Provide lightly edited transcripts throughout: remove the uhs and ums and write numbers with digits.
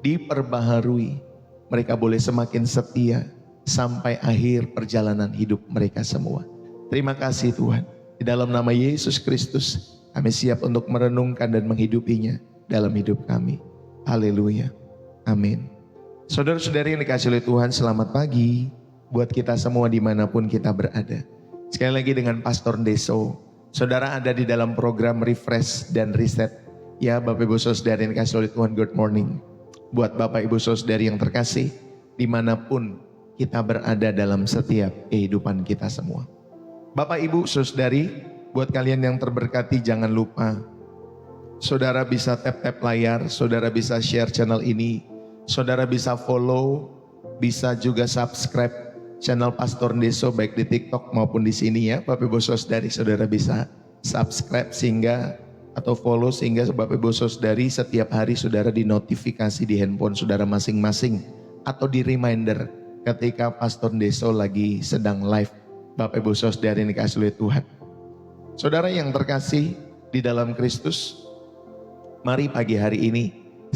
diperbaharui, mereka boleh semakin setia sampai akhir perjalanan hidup mereka semua. Terima kasih Tuhan. Di dalam nama Yesus Kristus, kami siap untuk merenungkan dan menghidupinya dalam hidup kami. Haleluya. Amin. Saudara-saudari yang dikasihi oleh Tuhan, selamat pagi buat kita semua dimanapun kita berada. Sekali lagi dengan Pastor Deso, saudara ada di dalam program Refresh dan Reset. Ya Bapak Ibu Saudara yang dikasihi oleh Tuhan, good morning. Buat Bapak Ibu Saudari yang terkasih, dimanapun kita berada dalam setiap kehidupan kita semua. Bapak Ibu Saudari, buat kalian yang terberkati jangan lupa, saudara bisa tap-tap layar, saudara bisa share channel ini, saudara bisa follow, bisa juga subscribe channel Pastor Deso baik di TikTok maupun di sini ya. Bapak Ibu Saudari, saudara bisa subscribe sehingga atau follow sehingga Bapak Ibu Saudari setiap hari saudara dinotifikasi di handphone saudara masing-masing atau di reminder ketika Pastor Deso lagi sedang live. Bapak Ibu Saudari yang dikasihi oleh Tuhan. Saudara yang terkasih di dalam Kristus, mari pagi hari ini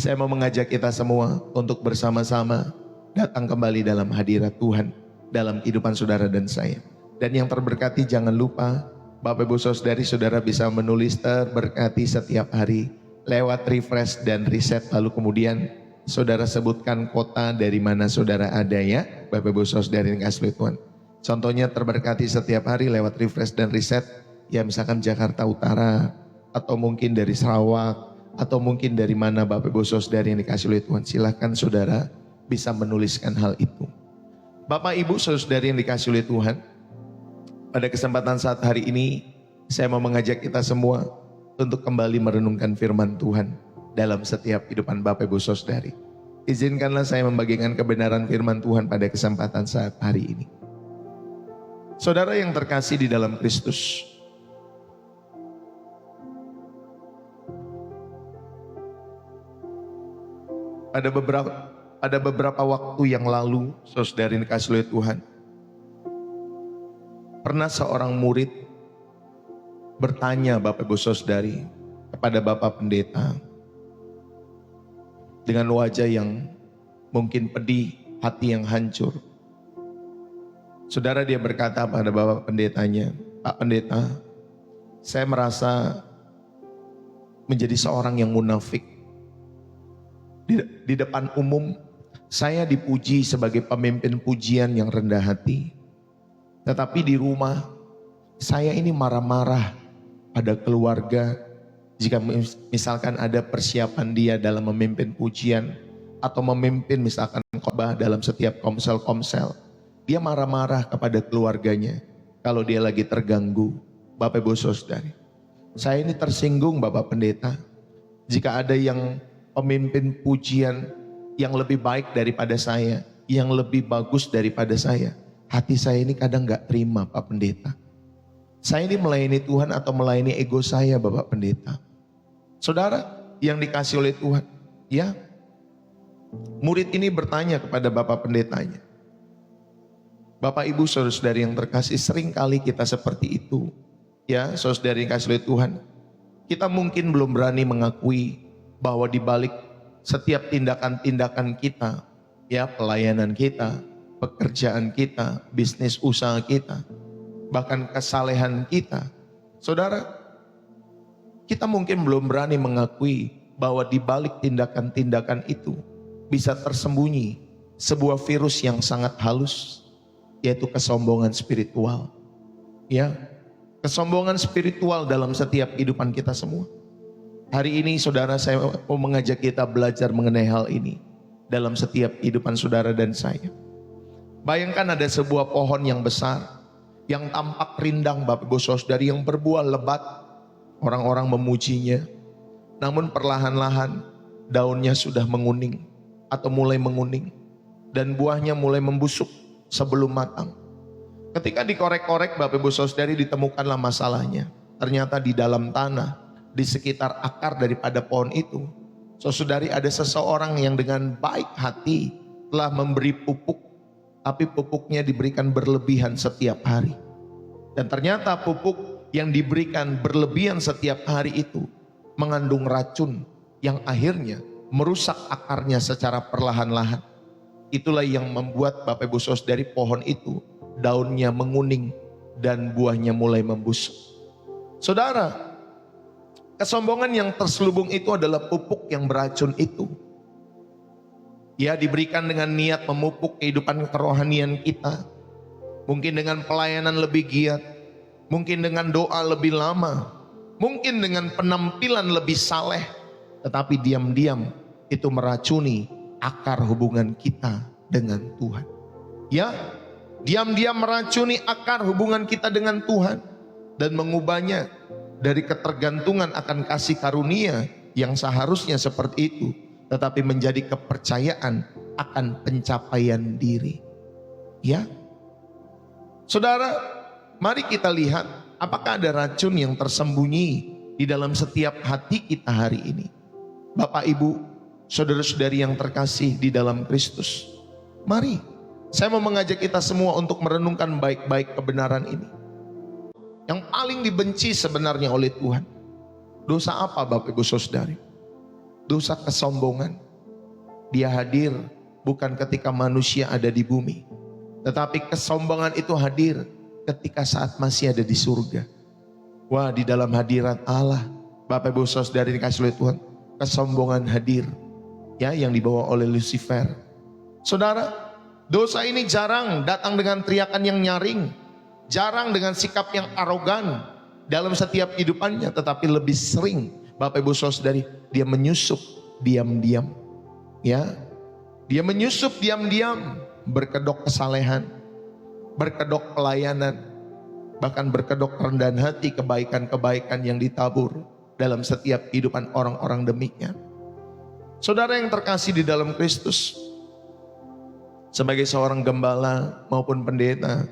saya mau mengajak kita semua untuk bersama-sama datang kembali dalam hadirat Tuhan dalam kehidupan saudara dan saya. Dan yang terberkati jangan lupa Bapak Ibu Saudari, saudara bisa menulis terberkati setiap hari lewat refresh dan reset, lalu kemudian saudara sebutkan kota dari mana saudara ada ya Bapak Ibu Saudari yang dikasihi oleh Tuhan. Contohnya terberkati setiap hari lewat refresh dan reset, ya misalkan Jakarta Utara, atau mungkin dari Sarawak, atau mungkin dari mana Bapak Ibu Saudari yang dikasihi oleh Tuhan. Silahkan saudara bisa menuliskan hal itu. Bapak Ibu Saudari yang dikasihi oleh Tuhan, pada kesempatan saat hari ini saya mau mengajak kita semua untuk kembali merenungkan firman Tuhan dalam setiap kehidupan Bapak Ibu Saudari. Izinkanlah saya membagikan kebenaran firman Tuhan pada kesempatan saat hari ini. Saudara yang terkasih di dalam Kristus, ada beberapa waktu yang lalu, saudara yang dikasihi oleh Tuhan, pernah seorang murid bertanya Bapak Ibu Saudari kepada Bapak Pendeta dengan wajah yang mungkin pedih, hati yang hancur. Saudara, dia berkata pada Bapak Pendetanya, Pak Pendeta, saya merasa menjadi seorang yang munafik. Di depan umum, saya dipuji sebagai pemimpin pujian yang rendah hati. Tetapi di rumah, saya ini marah-marah pada keluarga. Jika misalkan ada persiapan dia dalam memimpin pujian, atau memimpin misalkan khotbah dalam setiap komsel-komsel, dia marah-marah kepada keluarganya kalau dia lagi terganggu. Bapak Ibu Saudari, saya ini tersinggung Bapak Pendeta. Jika ada yang pemimpin pujian yang lebih baik daripada saya, yang lebih bagus daripada saya, hati saya ini kadang gak terima Pak Pendeta. Saya ini melayani Tuhan atau melayani ego saya Bapak Pendeta? Saudara yang dikasihi oleh Tuhan, ya, murid ini bertanya kepada Bapak Pendetanya. Bapak Ibu Saudara-saudari yang terkasih, seringkali kita seperti itu. Ya, saudara yang dikasihi oleh Tuhan, kita mungkin belum berani mengakui bahwa di balik setiap tindakan-tindakan kita, ya, pelayanan kita, pekerjaan kita, bisnis usaha kita, bahkan kesalehan kita, saudara, kita mungkin belum berani mengakui bahwa di balik tindakan-tindakan itu bisa tersembunyi sebuah virus yang sangat halus, yaitu kesombongan spiritual. Ya, kesombongan spiritual dalam setiap kehidupan kita semua. Hari ini saudara, saya mau mengajak kita belajar mengenai hal ini dalam setiap kehidupan saudara dan saya. Bayangkan ada sebuah pohon yang besar, yang tampak rindang Bapak Ibu Saudari, yang berbuah lebat. Orang-orang memujinya, namun perlahan-lahan daunnya sudah menguning atau mulai menguning, dan buahnya mulai membusuk sebelum matang. Ketika dikorek-korek Bapak Ibu Saudari, ditemukanlah masalahnya. Ternyata di dalam tanah, di sekitar akar daripada pohon itu, saudari, ada seseorang yang dengan baik hati telah memberi pupuk, tapi pupuknya diberikan berlebihan setiap hari. Dan ternyata pupuk yang diberikan berlebihan setiap hari itu mengandung racun yang akhirnya merusak akarnya secara perlahan-lahan. Itulah yang membuat Bapak Ibu Saudari pohon itu daunnya menguning dan buahnya mulai membusuk. Saudara, kesombongan yang terselubung itu adalah pupuk yang beracun itu. Ya, diberikan dengan niat memupuk kehidupan kerohanian kita. Mungkin dengan pelayanan lebih giat, mungkin dengan doa lebih lama, mungkin dengan penampilan lebih saleh, tetapi diam-diam itu meracuni akar hubungan kita dengan Tuhan. Ya, diam-diam meracuni akar hubungan kita dengan Tuhan dan mengubahnya dari ketergantungan akan kasih karunia yang seharusnya seperti itu, tetapi menjadi kepercayaan akan pencapaian diri. Ya, saudara, mari kita lihat apakah ada racun yang tersembunyi di dalam setiap hati kita hari ini. Bapak, Ibu, saudara-saudari yang terkasih di dalam Kristus, mari saya mau mengajak kita semua untuk merenungkan baik-baik kebenaran ini. Yang paling dibenci sebenarnya oleh Tuhan, dosa apa Bapak Ibu Saudari? Dosa kesombongan. Dia hadir bukan ketika manusia ada di bumi, tetapi kesombongan itu hadir ketika saat masih ada di surga. Wah, di dalam hadirat Allah, Bapak Ibu Saudari dikasih oleh Tuhan, kesombongan hadir, ya, yang dibawa oleh Lucifer. Saudara, dosa ini jarang datang dengan teriakan yang nyaring, jarang dengan sikap yang arogan dalam setiap kehidupannya, tetapi lebih sering Bapak Ibu Saudari, dia menyusup diam-diam. Ya, dia menyusup diam-diam, berkedok kesalehan, berkedok pelayanan, bahkan berkedok kerendahan hati, kebaikan-kebaikan yang ditabur dalam setiap kehidupan orang-orang demikian. Saudara yang terkasih di dalam Kristus, sebagai seorang gembala maupun pendeta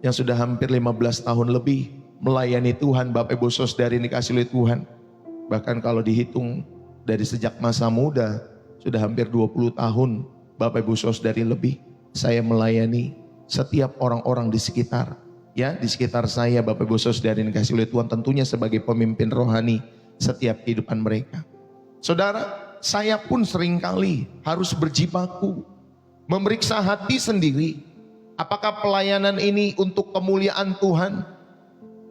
yang sudah hampir 15 tahun lebih melayani Tuhan, Bapak Ibu Saudari dikasih oleh Tuhan, bahkan kalau dihitung dari sejak masa muda sudah hampir 20 tahun Bapak Ibu Saudari lebih saya melayani setiap orang-orang di sekitar, ya, di sekitar saya Bapak Ibu Saudari dikasih oleh Tuhan, tentunya sebagai pemimpin rohani setiap kehidupan mereka. Saudara, saya pun seringkali harus berjibaku memeriksa hati sendiri, apakah pelayanan ini untuk kemuliaan Tuhan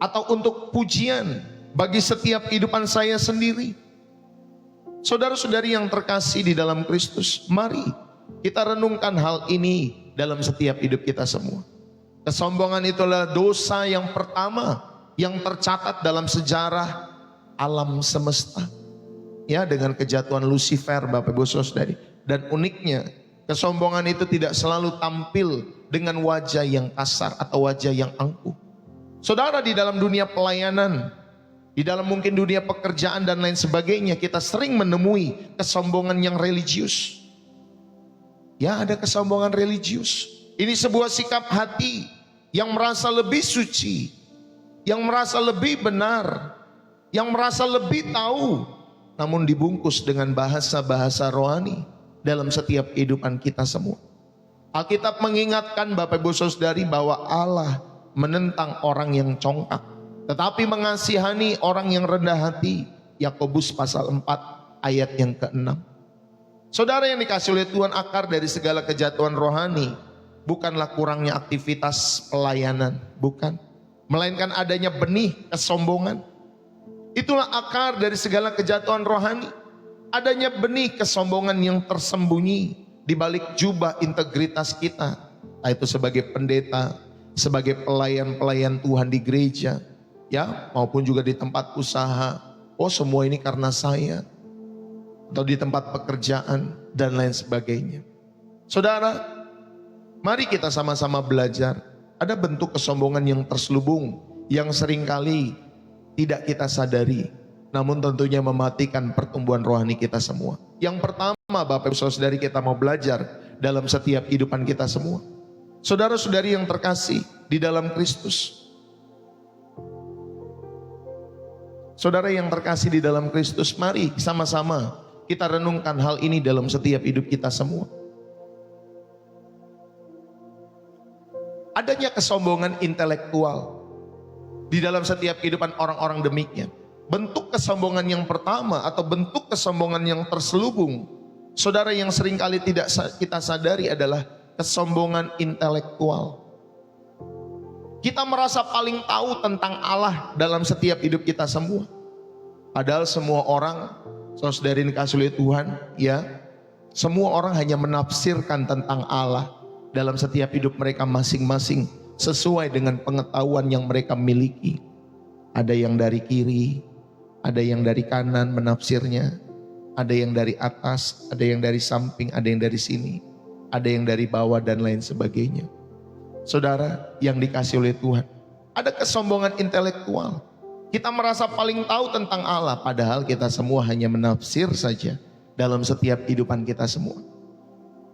atau untuk pujian bagi setiap kehidupan saya sendiri. Saudara-saudari yang terkasih di dalam Kristus, mari kita renungkan hal ini dalam setiap hidup kita semua. Kesombongan itulah dosa yang pertama yang tercatat dalam sejarah alam semesta, ya, dengan kejatuhan Lucifer, Bapak Ibu Saudari. Dan uniknya, kesombongan itu tidak selalu tampil dengan wajah yang kasar atau wajah yang angkuh. Saudara, di dalam dunia pelayanan, di dalam mungkin dunia pekerjaan dan lain sebagainya, kita sering menemui kesombongan yang religius. Ya, ada kesombongan religius. Ini sebuah sikap hati yang merasa lebih suci, yang merasa lebih benar, yang merasa lebih tahu, namun dibungkus dengan bahasa-bahasa rohani dalam setiap kehidupan kita semua. Alkitab mengingatkan Bapak Ibu Saudari bahwa Allah menentang orang yang congkak, tetapi mengasihani orang yang rendah hati. Yakobus pasal 4 ayat yang ke-6. Saudara yang dikasih oleh Tuhan, akar dari segala kejatuhan rohani bukanlah kurangnya aktivitas pelayanan, bukan, melainkan adanya benih kesombongan. Itulah akar dari segala kejatuhan rohani, adanya benih kesombongan yang tersembunyi di balik jubah integritas kita, entah itu sebagai pendeta, sebagai pelayan-pelayan Tuhan di gereja, ya, maupun juga di tempat usaha. Oh, semua ini karena saya, atau di tempat pekerjaan dan lain sebagainya. Saudara, mari kita sama-sama belajar. Ada bentuk kesombongan yang terselubung yang seringkali tidak kita sadari, namun tentunya mematikan pertumbuhan rohani kita semua. Yang pertama, Bapak Ibu Saudari, kita mau belajar dalam setiap kehidupan kita semua. Saudara-saudari yang terkasih di dalam Kristus, saudara yang terkasih di dalam Kristus, mari sama-sama kita renungkan hal ini dalam setiap hidup kita semua. Adanya kesombongan intelektual di dalam setiap kehidupan orang-orang demikian. Bentuk kesombongan yang pertama atau bentuk kesombongan yang terselubung saudara, yang seringkali tidak kita sadari adalah kesombongan intelektual. Kita merasa paling tahu tentang Allah dalam setiap hidup kita semua. Padahal semua orang, saudara yang dikasihi oleh Tuhan, ya, semua orang hanya menafsirkan tentang Allah dalam setiap hidup mereka masing-masing sesuai dengan pengetahuan yang mereka miliki. Ada yang dari kiri, ada yang dari kanan menafsirnya, ada yang dari atas, ada yang dari samping, ada yang dari sini, ada yang dari bawah dan lain sebagainya. Saudara yang dikasihi oleh Tuhan, ada kesombongan intelektual. Kita merasa paling tahu tentang Allah, padahal kita semua hanya menafsir saja dalam setiap kehidupan kita semua.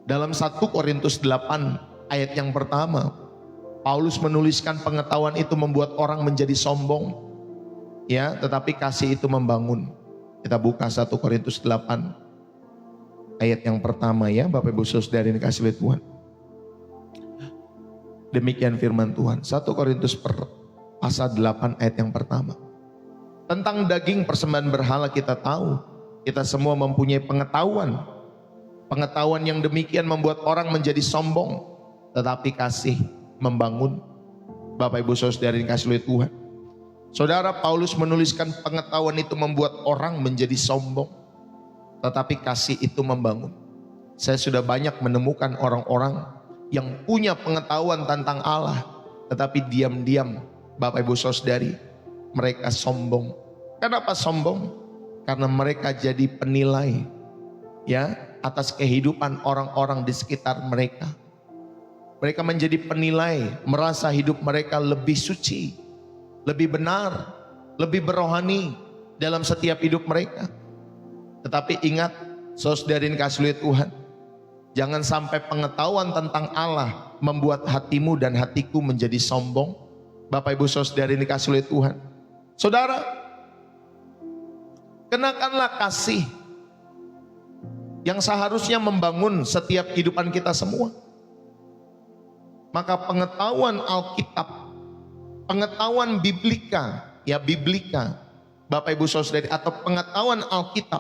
Dalam 1 Korintus 8 ayat yang pertama, Paulus menuliskan pengetahuan itu membuat orang menjadi sombong, ya, tetapi kasih itu membangun. Kita buka 1 Korintus 8 ayat yang pertama, ya Bapak Ibu Saudara yang dikasihi oleh Tuhan. Demikian firman Tuhan, 1 Korintus pasal 8 ayat yang pertama. Tentang daging persembahan berhala kita tahu, kita semua mempunyai pengetahuan. Pengetahuan yang demikian membuat orang menjadi sombong, tetapi kasih membangun. Bapak Ibu Saudara yang dikasihi oleh Tuhan, saudara, Paulus menuliskan pengetahuan itu membuat orang menjadi sombong, tetapi kasih itu membangun. Saya sudah banyak menemukan orang-orang yang punya pengetahuan tentang Allah, tetapi diam-diam, Bapak Ibu Saudari, mereka sombong. Kenapa sombong? Karena mereka jadi penilai, ya, atas kehidupan orang-orang di sekitar mereka. Mereka menjadi penilai, merasa hidup mereka lebih suci, lebih benar, lebih berohani dalam setiap hidup mereka. Tetapi ingat, saudara yang dikasihi oleh Tuhan, jangan sampai pengetahuan tentang Allah membuat hatimu dan hatiku menjadi sombong. Bapak Ibu Saudara yang dikasihi oleh Tuhan, saudara, kenakanlah kasih yang seharusnya membangun setiap kehidupan kita semua. Maka pengetahuan Alkitab, pengetahuan biblika, ya biblika, Bapak Ibu Saudari, atau pengetahuan Alkitab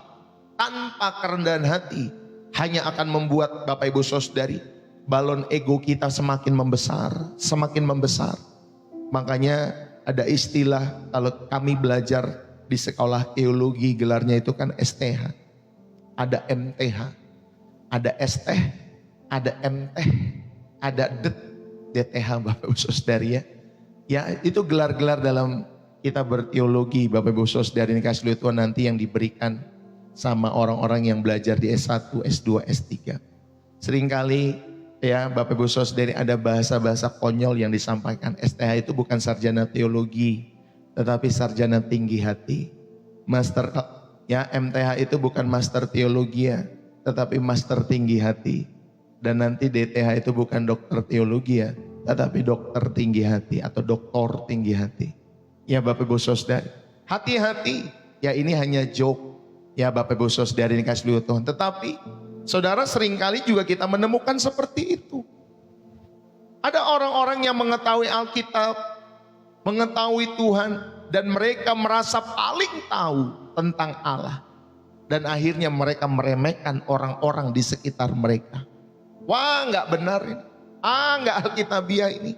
tanpa kerendahan hati hanya akan membuat Bapak Ibu Saudari balon ego kita semakin membesar, semakin membesar. Makanya ada istilah kalau kami belajar di sekolah teologi, gelarnya itu kan STH. Ada MTH, ada ST, ada MT, ada DTH Bapak Ibu Saudari, ya. Ya, itu gelar-gelar dalam kita berteologi, Bapak Ibu Saudari yang dikasihi oleh Tuhan, nanti yang diberikan sama orang-orang yang belajar di S1, S2, S3. Seringkali, ya Bapak Ibu Saudari, ada bahasa-bahasa konyol yang disampaikan. STH itu bukan sarjana teologi, tetapi sarjana tinggi hati. Master, ya MTH itu bukan master teologi, ya, tetapi master tinggi hati. Dan nanti DTH itu bukan dokter teologi, ya, tetapi dokter tinggi hati atau doktor tinggi hati. Ya Bapak Ibu Saudari, hati-hati, ya ini hanya joke, ya Bapak Ibu Saudari yang dikasihi oleh Tuhan. Tetapi saudara, seringkali juga kita menemukan seperti itu. Ada orang-orang yang mengetahui Alkitab, mengetahui Tuhan, dan mereka merasa paling tahu tentang Allah. Dan akhirnya mereka meremehkan orang-orang di sekitar mereka. Wah, nggak benar ini. Nggak Alkitabiah ini.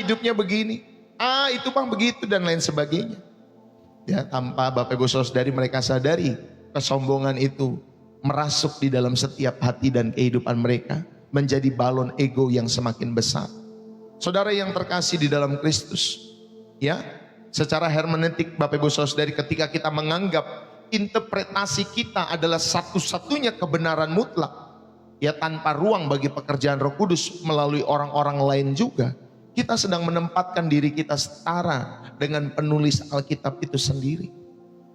Hidupnya begini. Itu bang begitu dan lain sebagainya. Ya, tanpa Bapak Ibu Saudari mereka sadari kesombongan itu merasuk di dalam setiap hati dan kehidupan mereka, menjadi balon ego yang semakin besar. Saudara yang terkasih di dalam Kristus, ya, secara hermeneutik Bapak Ibu Saudari, ketika kita menganggap interpretasi kita adalah satu-satunya kebenaran mutlak, ya tanpa ruang bagi pekerjaan Roh Kudus melalui orang-orang lain juga, kita sedang menempatkan diri kita setara dengan penulis Alkitab itu sendiri.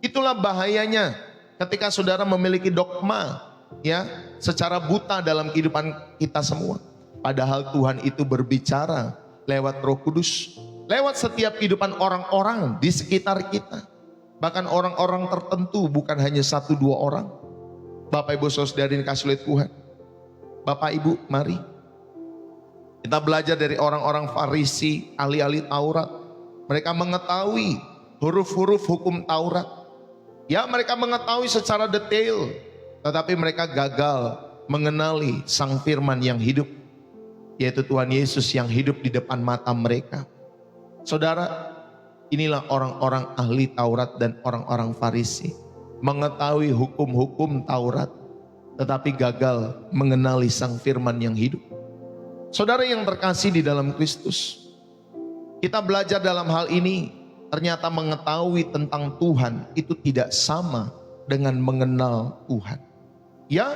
Itulah bahayanya ketika saudara memiliki dogma, ya, secara buta dalam kehidupan kita semua. Padahal Tuhan itu berbicara lewat Roh Kudus, lewat setiap kehidupan orang-orang di sekitar kita. Bahkan orang-orang tertentu, bukan hanya 1-2 orang. Bapak Ibu Saudara yang dikasihi oleh Tuhan, Bapak Ibu, mari kita belajar dari orang-orang Farisi, ahli-ahli Taurat. Mereka mengetahui huruf-huruf hukum Taurat. Ya, mereka mengetahui secara detail tetapi mereka gagal mengenali Sang Firman yang hidup, yaitu Tuhan Yesus yang hidup di depan mata mereka. Saudara, inilah orang-orang ahli Taurat dan orang-orang Farisi, mengetahui hukum-hukum Taurat, tetapi gagal mengenali Sang Firman yang hidup. Saudara yang terkasih di dalam Kristus, kita belajar dalam hal ini, ternyata mengetahui tentang Tuhan itu tidak sama dengan mengenal Tuhan. Ya,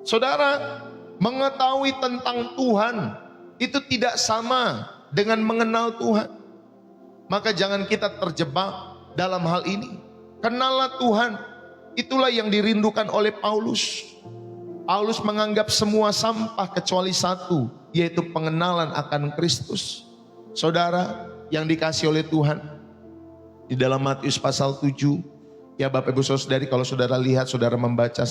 saudara, mengetahui tentang Tuhan itu tidak sama dengan mengenal Tuhan. Maka jangan kita terjebak dalam hal ini. Kenallah Tuhan, itulah yang dirindukan oleh Paulus. Paulus menganggap semua sampah kecuali satu, yaitu pengenalan akan Kristus. Saudara yang dikasih oleh Tuhan, di dalam Matius pasal 7, ya Bapak Ibu Saudari, kalau saudara lihat, saudara membaca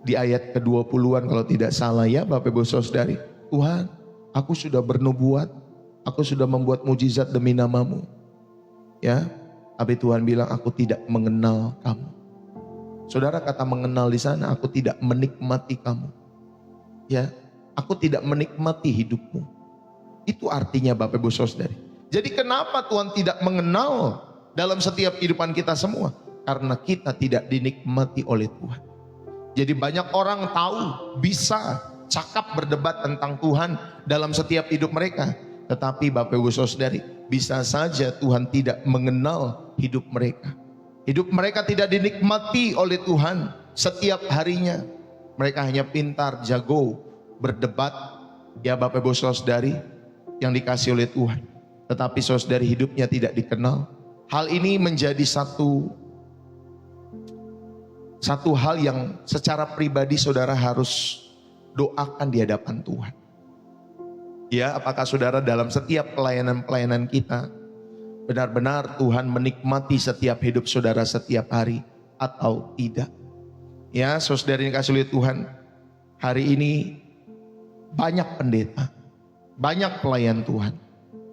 di ayat ke-20-an kalau tidak salah ya Bapak Ibu Saudari. Tuhan, aku sudah bernubuat, aku sudah membuat mujizat demi nama-Mu. Ya, tapi Tuhan bilang aku tidak mengenal kamu. Saudara, kata mengenal di sana, aku tidak menikmati kamu. Ya, aku tidak menikmati hidupmu. Itu artinya Bapak Ibu Saudari. Jadi kenapa Tuhan tidak mengenal dalam setiap kehidupan kita semua? Karena kita tidak dinikmati oleh Tuhan. Jadi banyak orang tahu, bisa cakap berdebat tentang Tuhan dalam setiap hidup mereka. Tetapi Bapak Ibu Saudari, bisa saja Tuhan tidak mengenal hidup mereka. Hidup mereka tidak dinikmati oleh Tuhan setiap harinya. Mereka hanya pintar, jago, berdebat. Ya Bapak Ibu Saudari yang dikasih oleh Tuhan. Tetapi saudari hidupnya tidak dikenal. Hal ini menjadi satu hal yang secara pribadi saudara harus doakan di hadapan Tuhan. Ya, apakah saudara dalam setiap pelayanan-pelayanan kita benar-benar Tuhan menikmati setiap hidup saudara setiap hari atau tidak? Ya, saudara yang dikasihi oleh Tuhan, hari ini banyak pendeta, banyak pelayan Tuhan,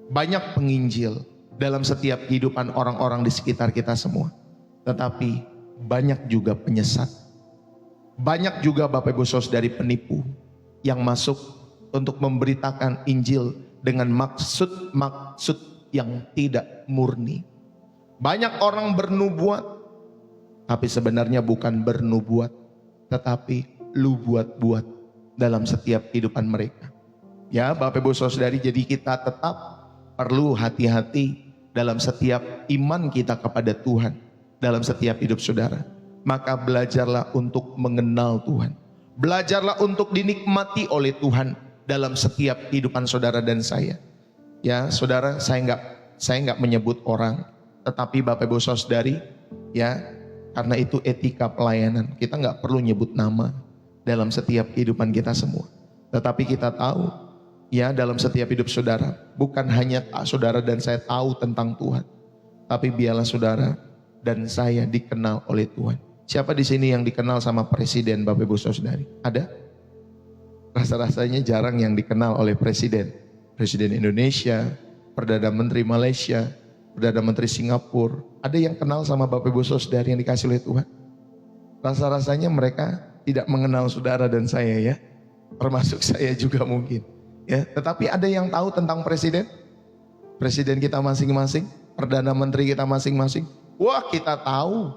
banyak penginjil dalam setiap kehidupan orang-orang di sekitar kita semua. Tetapi banyak juga penyesat. Banyak juga Bapak Ibu Saudari penipu yang masuk untuk memberitakan Injil dengan maksud-maksud yang tidak murni. Banyak orang bernubuat, tapi sebenarnya bukan bernubuat, tetapi lu buat-buat dalam setiap kehidupan mereka. Ya Bapak Ibu Saudari, jadi kita tetap perlu hati-hati dalam setiap iman kita kepada Tuhan. Dalam setiap hidup saudara, maka belajarlah untuk mengenal Tuhan. Belajarlah untuk dinikmati oleh Tuhan dalam setiap kehidupan saudara dan saya. Ya saudara, saya enggak menyebut orang, tetapi Bapak Ibu Saudari, ya, karena itu etika pelayanan. Kita enggak perlu nyebut nama dalam setiap kehidupan kita semua. Tetapi kita tahu, ya, dalam setiap hidup saudara, bukan hanya saudara dan saya tahu tentang Tuhan, tapi biarlah saudara dan saya dikenal oleh Tuhan. Siapa di sini yang dikenal sama presiden Bapak Ibu Saudari? Ada? Rasa-rasanya jarang yang dikenal oleh presiden. Presiden Indonesia, Perdana Menteri Malaysia, Perdana Menteri Singapura. Ada yang kenal sama Bapak Ibu Saudari yang dikasih oleh Tuhan? Rasa-rasanya mereka tidak mengenal saudara dan saya ya. Termasuk saya juga mungkin. Ya, tetapi ada yang tahu tentang presiden? Presiden kita masing-masing, Perdana Menteri kita masing-masing. Wah, kita tahu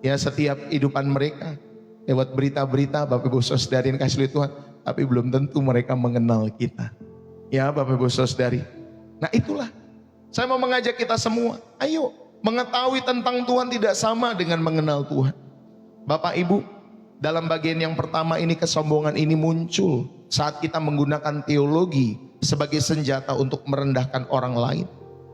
ya setiap kehidupan mereka lewat berita-berita Bapak Ibu Saudari yang kasih oleh Tuhan, tapi belum tentu mereka mengenal kita. Ya Bapak Ibu Saudari. Nah itulah, saya mau mengajak kita semua, ayo mengetahui tentang Tuhan tidak sama dengan mengenal Tuhan. Bapak Ibu, dalam bagian yang pertama ini kesombongan ini muncul saat kita menggunakan teologi sebagai senjata untuk merendahkan orang lain.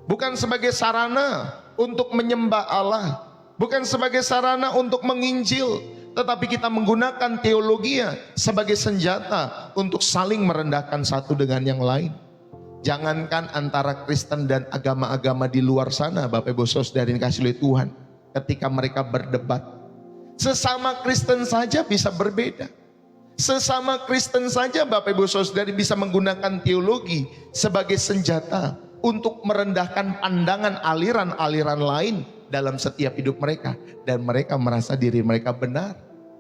Bukan sebagai sarana untuk menyembah Allah, bukan sebagai sarana untuk menginjil, tetapi kita menggunakan teologi sebagai senjata untuk saling merendahkan satu dengan yang lain. Jangankan antara Kristen dan agama-agama di luar sana, Bapak Ibu Saudari yang dikasihi oleh Tuhan, ketika mereka berdebat, sesama Kristen saja bisa berbeda. Sesama Kristen saja Bapak Ibu Saudari bisa menggunakan teologi sebagai senjata untuk merendahkan pandangan aliran-aliran lain dalam setiap hidup mereka. Dan mereka merasa diri mereka benar.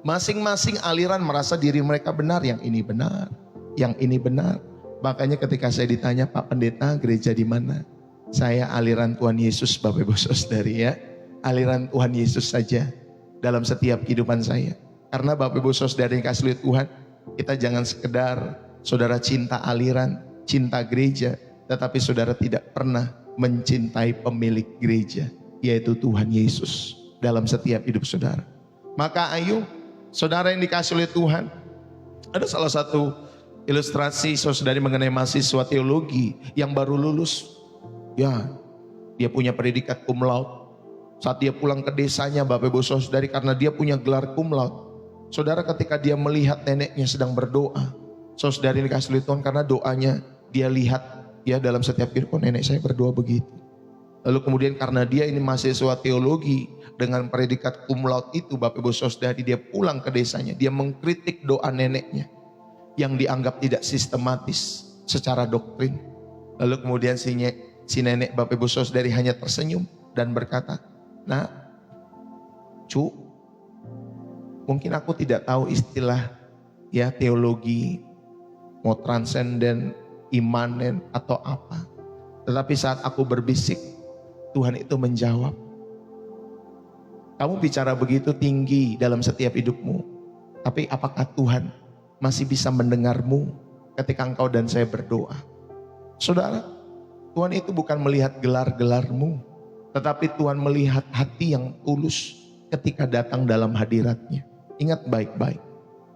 Masing-masing aliran merasa diri mereka benar, yang ini benar, yang ini benar. Makanya ketika saya ditanya, Pak Pendeta, gereja di mana? Saya aliran Tuhan Yesus, Bapak Ibu Saudari ya. Aliran Tuhan Yesus saja dalam setiap kehidupan saya. Karena Bapak Ibu Saudari yang kasih lihat Tuhan, kita jangan sekedar saudara cinta aliran, cinta gereja, tetapi saudara tidak pernah mencintai pemilik gereja, yaitu Tuhan Yesus dalam setiap hidup saudara. Maka ayo, saudara yang dikasih oleh Tuhan, ada salah satu ilustrasi saudari mengenai mahasiswa teologi yang baru lulus. Ya, dia punya predikat cum laude. Saat dia pulang ke desanya, Bapak Ibu Saudari, karena dia punya gelar cum laude, saudara ketika dia melihat neneknya sedang berdoa, saudari dikasih oleh Tuhan, karena doanya dia lihat ya dalam setiap kehidupan, nenek saya berdoa begitu. Lalu kemudian karena dia ini mahasiswa teologi dengan predikat cum laude itu, Bapak Ibu Saudari, dia pulang ke desanya, dia mengkritik doa neneknya yang dianggap tidak sistematis secara doktrin. Lalu kemudian si nenek, Bapak Ibu Saudari, hanya tersenyum dan berkata, "Nah, cu, mungkin aku tidak tahu istilah ya teologi, mau transenden, imanen atau apa. Tetapi saat aku berbisik, Tuhan itu menjawab. Kamu bicara begitu tinggi dalam setiap hidupmu, tapi apakah Tuhan masih bisa mendengarmu ketika engkau dan saya berdoa?" Saudara, Tuhan itu bukan melihat gelar-gelarmu, tetapi Tuhan melihat hati yang tulus ketika datang dalam hadiratnya. Ingat baik-baik,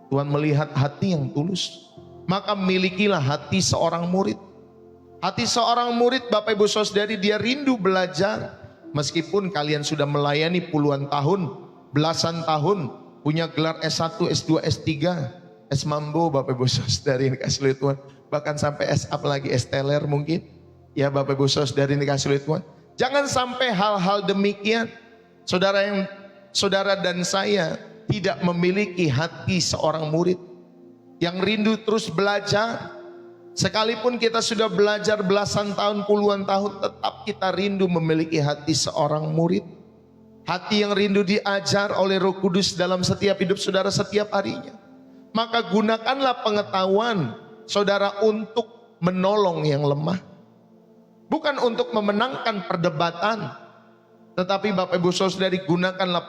Tuhan melihat hati yang tulus. Maka milikilah hati seorang murid. Hati seorang murid, Bapak Ibu Saudari, dia rindu belajar. Meskipun kalian sudah melayani puluhan tahun, belasan tahun, punya gelar S1, S2, S3, S Mambo, Bapak Ibu Saudari yang dikasih oleh Tuhan. Bahkan sampai S apalagi S Teler mungkin. Ya Bapak Ibu Saudari yang dikasih oleh Tuhan. Jangan sampai hal-hal demikian, saudara dan saya tidak memiliki hati seorang murid yang rindu terus belajar. Sekalipun kita sudah belajar belasan tahun, puluhan tahun, tetap kita rindu memiliki hati seorang murid. Hati yang rindu diajar oleh Roh Kudus dalam setiap hidup saudara setiap harinya. Maka gunakanlah pengetahuan saudara untuk menolong yang lemah. Bukan untuk memenangkan perdebatan, tetapi Bapak Ibu Saudari, gunakanlah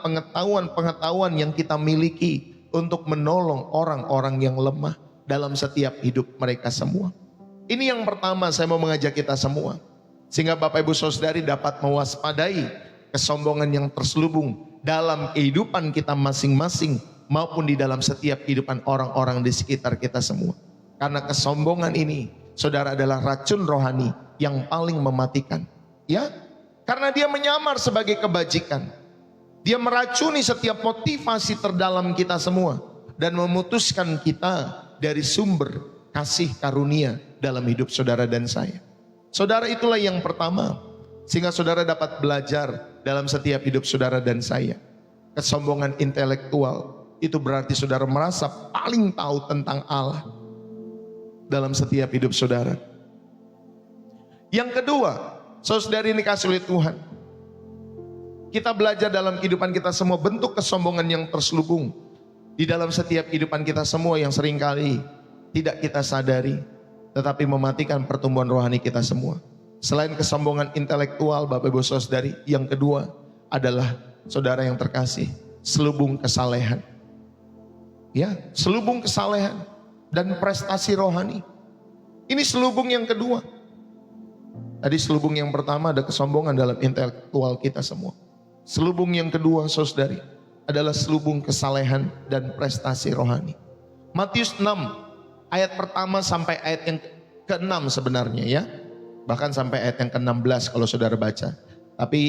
pengetahuan yang kita miliki untuk menolong orang-orang yang lemah dalam setiap hidup mereka semua. Ini yang pertama saya mau mengajak kita semua, sehingga Bapak Ibu Saudari dapat mewaspadai kesombongan yang terselubung dalam kehidupan kita masing-masing maupun di dalam setiap kehidupan orang-orang di sekitar kita semua. Karena kesombongan ini, saudara, adalah racun rohani yang paling mematikan. Ya, karena dia menyamar sebagai kebajikan. Dia meracuni setiap motivasi terdalam kita semua dan memutuskan kita dari sumber kasih karunia dalam hidup saudara dan saya. Saudara, itulah yang pertama, sehingga saudara dapat belajar dalam setiap hidup saudara dan saya. Kesombongan intelektual itu berarti saudara merasa paling tahu tentang Allah dalam setiap hidup saudara. Yang kedua, saudari ini kasih oleh Tuhan, kita belajar dalam kehidupan kita semua bentuk kesombongan yang terselubung di dalam setiap kehidupan kita semua yang seringkali tidak kita sadari, tetapi mematikan pertumbuhan rohani kita semua. Selain kesombongan intelektual, Bapak Ibu Saudari, yang kedua adalah saudara yang terkasih, selubung kesalehan. Ya, selubung kesalehan dan prestasi rohani. Ini selubung yang kedua. Tadi selubung yang pertama ada kesombongan dalam intelektual kita semua. Selubung yang kedua, saudari, adalah selubung kesalehan dan prestasi rohani. Matius 6 ayat pertama sampai ayat yang ke-6 sebenarnya ya. Bahkan sampai ayat yang ke-16 kalau saudara baca. Tapi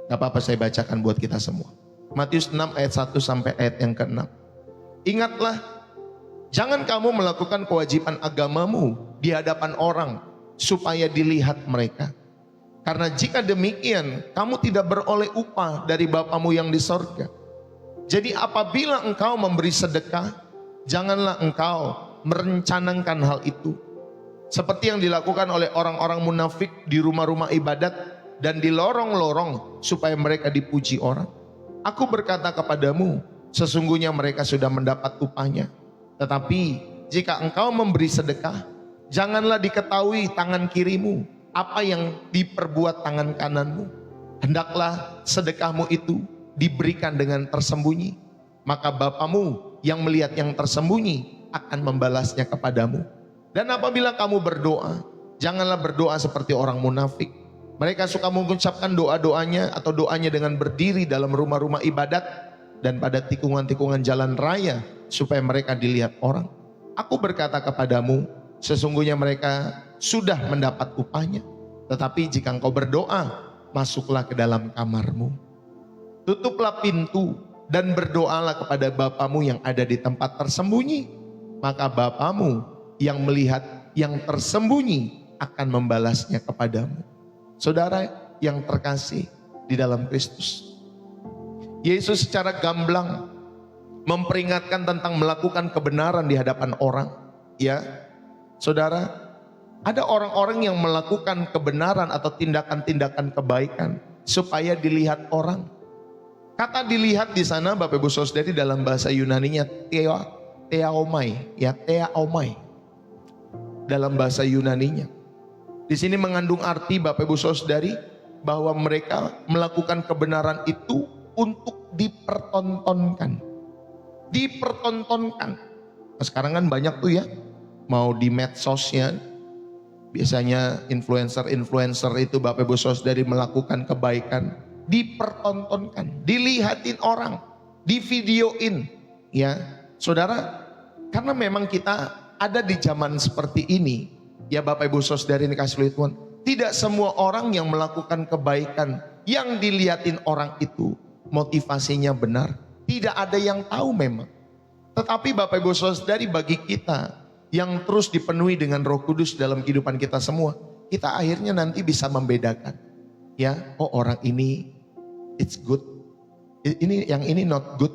gak apa-apa saya bacakan buat kita semua. Matius 6 ayat 1 sampai ayat yang ke-6. Ingatlah, jangan kamu melakukan kewajiban agamamu di hadapan orang supaya dilihat mereka. Karena jika demikian, kamu tidak beroleh upah dari Bapamu yang di sorga. Jadi apabila engkau memberi sedekah, janganlah engkau merencanakan hal itu seperti yang dilakukan oleh orang-orang munafik di rumah-rumah ibadat dan di lorong-lorong supaya mereka dipuji orang. Aku berkata kepadamu, sesungguhnya mereka sudah mendapat upahnya. Tetapi jika engkau memberi sedekah, janganlah diketahui tangan kirimu apa yang diperbuat tangan kananmu. Hendaklah sedekahmu itu diberikan dengan tersembunyi, maka Bapamu yang melihat yang tersembunyi akan membalasnya kepadamu. Dan apabila kamu berdoa, janganlah berdoa seperti orang munafik. Mereka suka mengucapkan doa-doanya atau doanya dengan berdiri dalam rumah-rumah ibadat dan pada tikungan-tikungan jalan raya supaya mereka dilihat orang. Aku berkata kepadamu, sesungguhnya mereka sudah mendapat upahnya. Tetapi jika engkau berdoa, masuklah ke dalam kamarmu, tutuplah pintu dan berdoalah kepada Bapamu yang ada di tempat tersembunyi. Maka Bapamu yang melihat yang tersembunyi akan membalasnya kepadamu. Saudara yang terkasih di dalam Kristus, Yesus secara gamblang memperingatkan tentang melakukan kebenaran di hadapan orang. Ya, saudara, ada orang-orang yang melakukan kebenaran atau tindakan-tindakan kebaikan supaya dilihat orang. Kata dilihat di sana Bapak Ibu Saudari dalam bahasa Yunaninya theaomai, ya theaomai dalam bahasa Yunaninya. Di sini mengandung arti Bapak Ibu Saudari bahwa mereka melakukan kebenaran itu untuk dipertontonkan. Dipertontonkan. Sekarang kan banyak tuh ya, mau di medsosnya, biasanya influencer itu Bapak Ibu Saudari melakukan kebaikan, dipertontonkan, dilihatin orang, divideoin, ya saudara. Karena memang kita ada di zaman seperti ini, ya Bapak Ibu Saudari ini kasih lihat Tuhan. Tidak semua orang yang melakukan kebaikan yang dilihatin orang itu motivasinya benar. Tidak ada yang tahu memang. Tetapi Bapak Ibu Saudari, bagi kita yang terus dipenuhi dengan Roh Kudus dalam kehidupan kita semua, kita akhirnya nanti bisa membedakan. Ya, oh orang ini it's good, yang ini not good.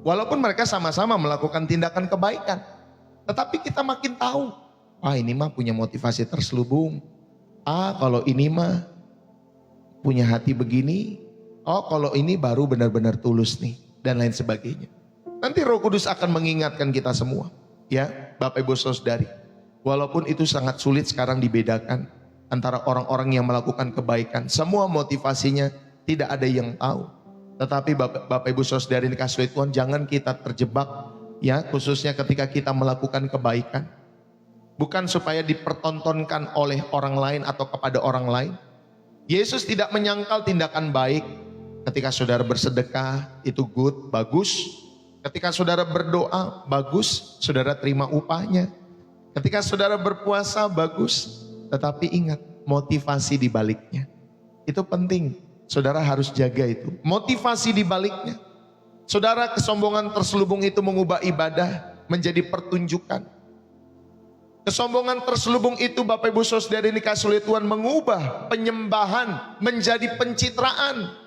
Walaupun mereka sama-sama melakukan tindakan kebaikan, tetapi kita makin tahu, wah ini mah punya motivasi terselubung. Kalau ini mah punya hati begini, kalau ini baru benar-benar tulus nih, dan lain sebagainya. Nanti Roh Kudus akan mengingatkan kita semua, ya Bapak Ibu Saudari. Walaupun itu sangat sulit sekarang dibedakan antara orang-orang yang melakukan kebaikan, semua motivasinya tidak ada yang tahu. Tetapi Bapak Ibu Saudari dikasih Tuhan, jangan kita terjebak, ya khususnya ketika kita melakukan kebaikan, bukan supaya dipertontonkan oleh orang lain atau kepada orang lain. Yesus tidak menyangkal tindakan baik. Ketika saudara bersedekah itu good, bagus. Ketika saudara berdoa, bagus, saudara terima upahnya. Ketika saudara berpuasa, bagus. Tetapi ingat, motivasi di baliknya. Itu penting, saudara harus jaga itu. Motivasi di baliknya. Saudara, kesombongan terselubung itu mengubah ibadah menjadi pertunjukan. Kesombongan terselubung itu Bapak Ibu Saudari dikasih oleh Tuhan mengubah penyembahan menjadi pencitraan.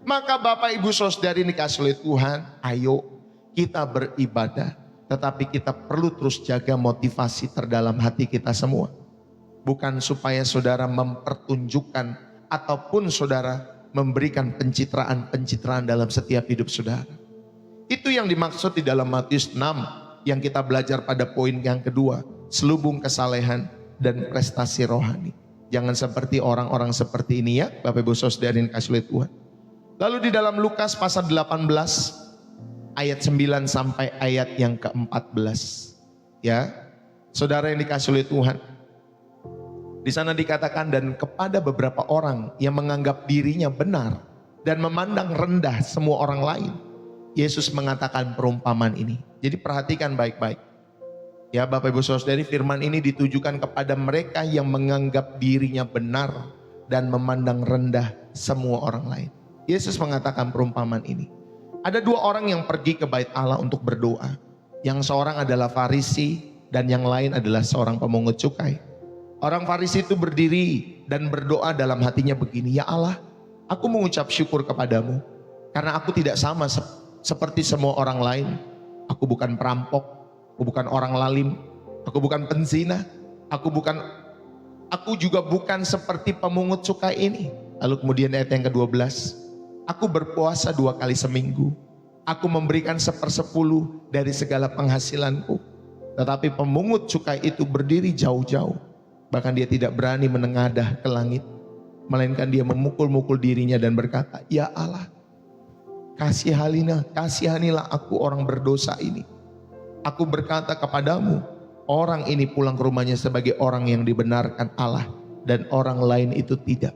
Maka Bapak Ibu Saudari dikasih oleh Tuhan, ayo kita beribadah, tetapi kita perlu terus jaga motivasi terdalam hati kita semua. Bukan supaya saudara mempertunjukkan ataupun saudara memberikan pencitraan-pencitraan dalam setiap hidup saudara. Itu yang dimaksud di dalam Matius 6 yang kita belajar pada poin yang kedua, selubung kesalehan dan prestasi rohani. Jangan seperti orang-orang seperti ini ya Bapak Ibu Saudari kasih oleh Tuhan. Lalu di dalam Lukas pasal 18 ayat 9 sampai ayat yang ke-14. Ya, saudara yang dikasih oleh Tuhan. Di sana dikatakan, dan kepada beberapa orang yang menganggap dirinya benar dan memandang rendah semua orang lain, Yesus mengatakan perumpamaan ini. Jadi perhatikan baik-baik. Ya Bapak Ibu Saudari, firman ini ditujukan kepada mereka yang menganggap dirinya benar dan memandang rendah semua orang lain. Yesus mengatakan perumpamaan ini. Ada dua orang yang pergi ke bait Allah untuk berdoa. Yang seorang adalah Farisi dan yang lain adalah seorang pemungut cukai. Orang Farisi itu berdiri dan berdoa dalam hatinya begini, ya Allah, aku mengucap syukur kepadamu karena aku tidak sama seperti semua orang lain. Aku bukan perampok, aku bukan orang lalim, aku bukan penzina, aku juga bukan seperti pemungut cukai ini. Lalu kemudian ayat yang ke-12, aku berpuasa 2 kali seminggu. Aku memberikan 1/10 dari segala penghasilanku. Tetapi pemungut cukai itu berdiri jauh-jauh. Bahkan dia tidak berani menengadah ke langit. Melainkan dia memukul-mukul dirinya dan berkata, ya Allah, kasihanilah aku orang berdosa ini. Aku berkata kepadamu, orang ini pulang ke rumahnya sebagai orang yang dibenarkan Allah, dan orang lain itu tidak.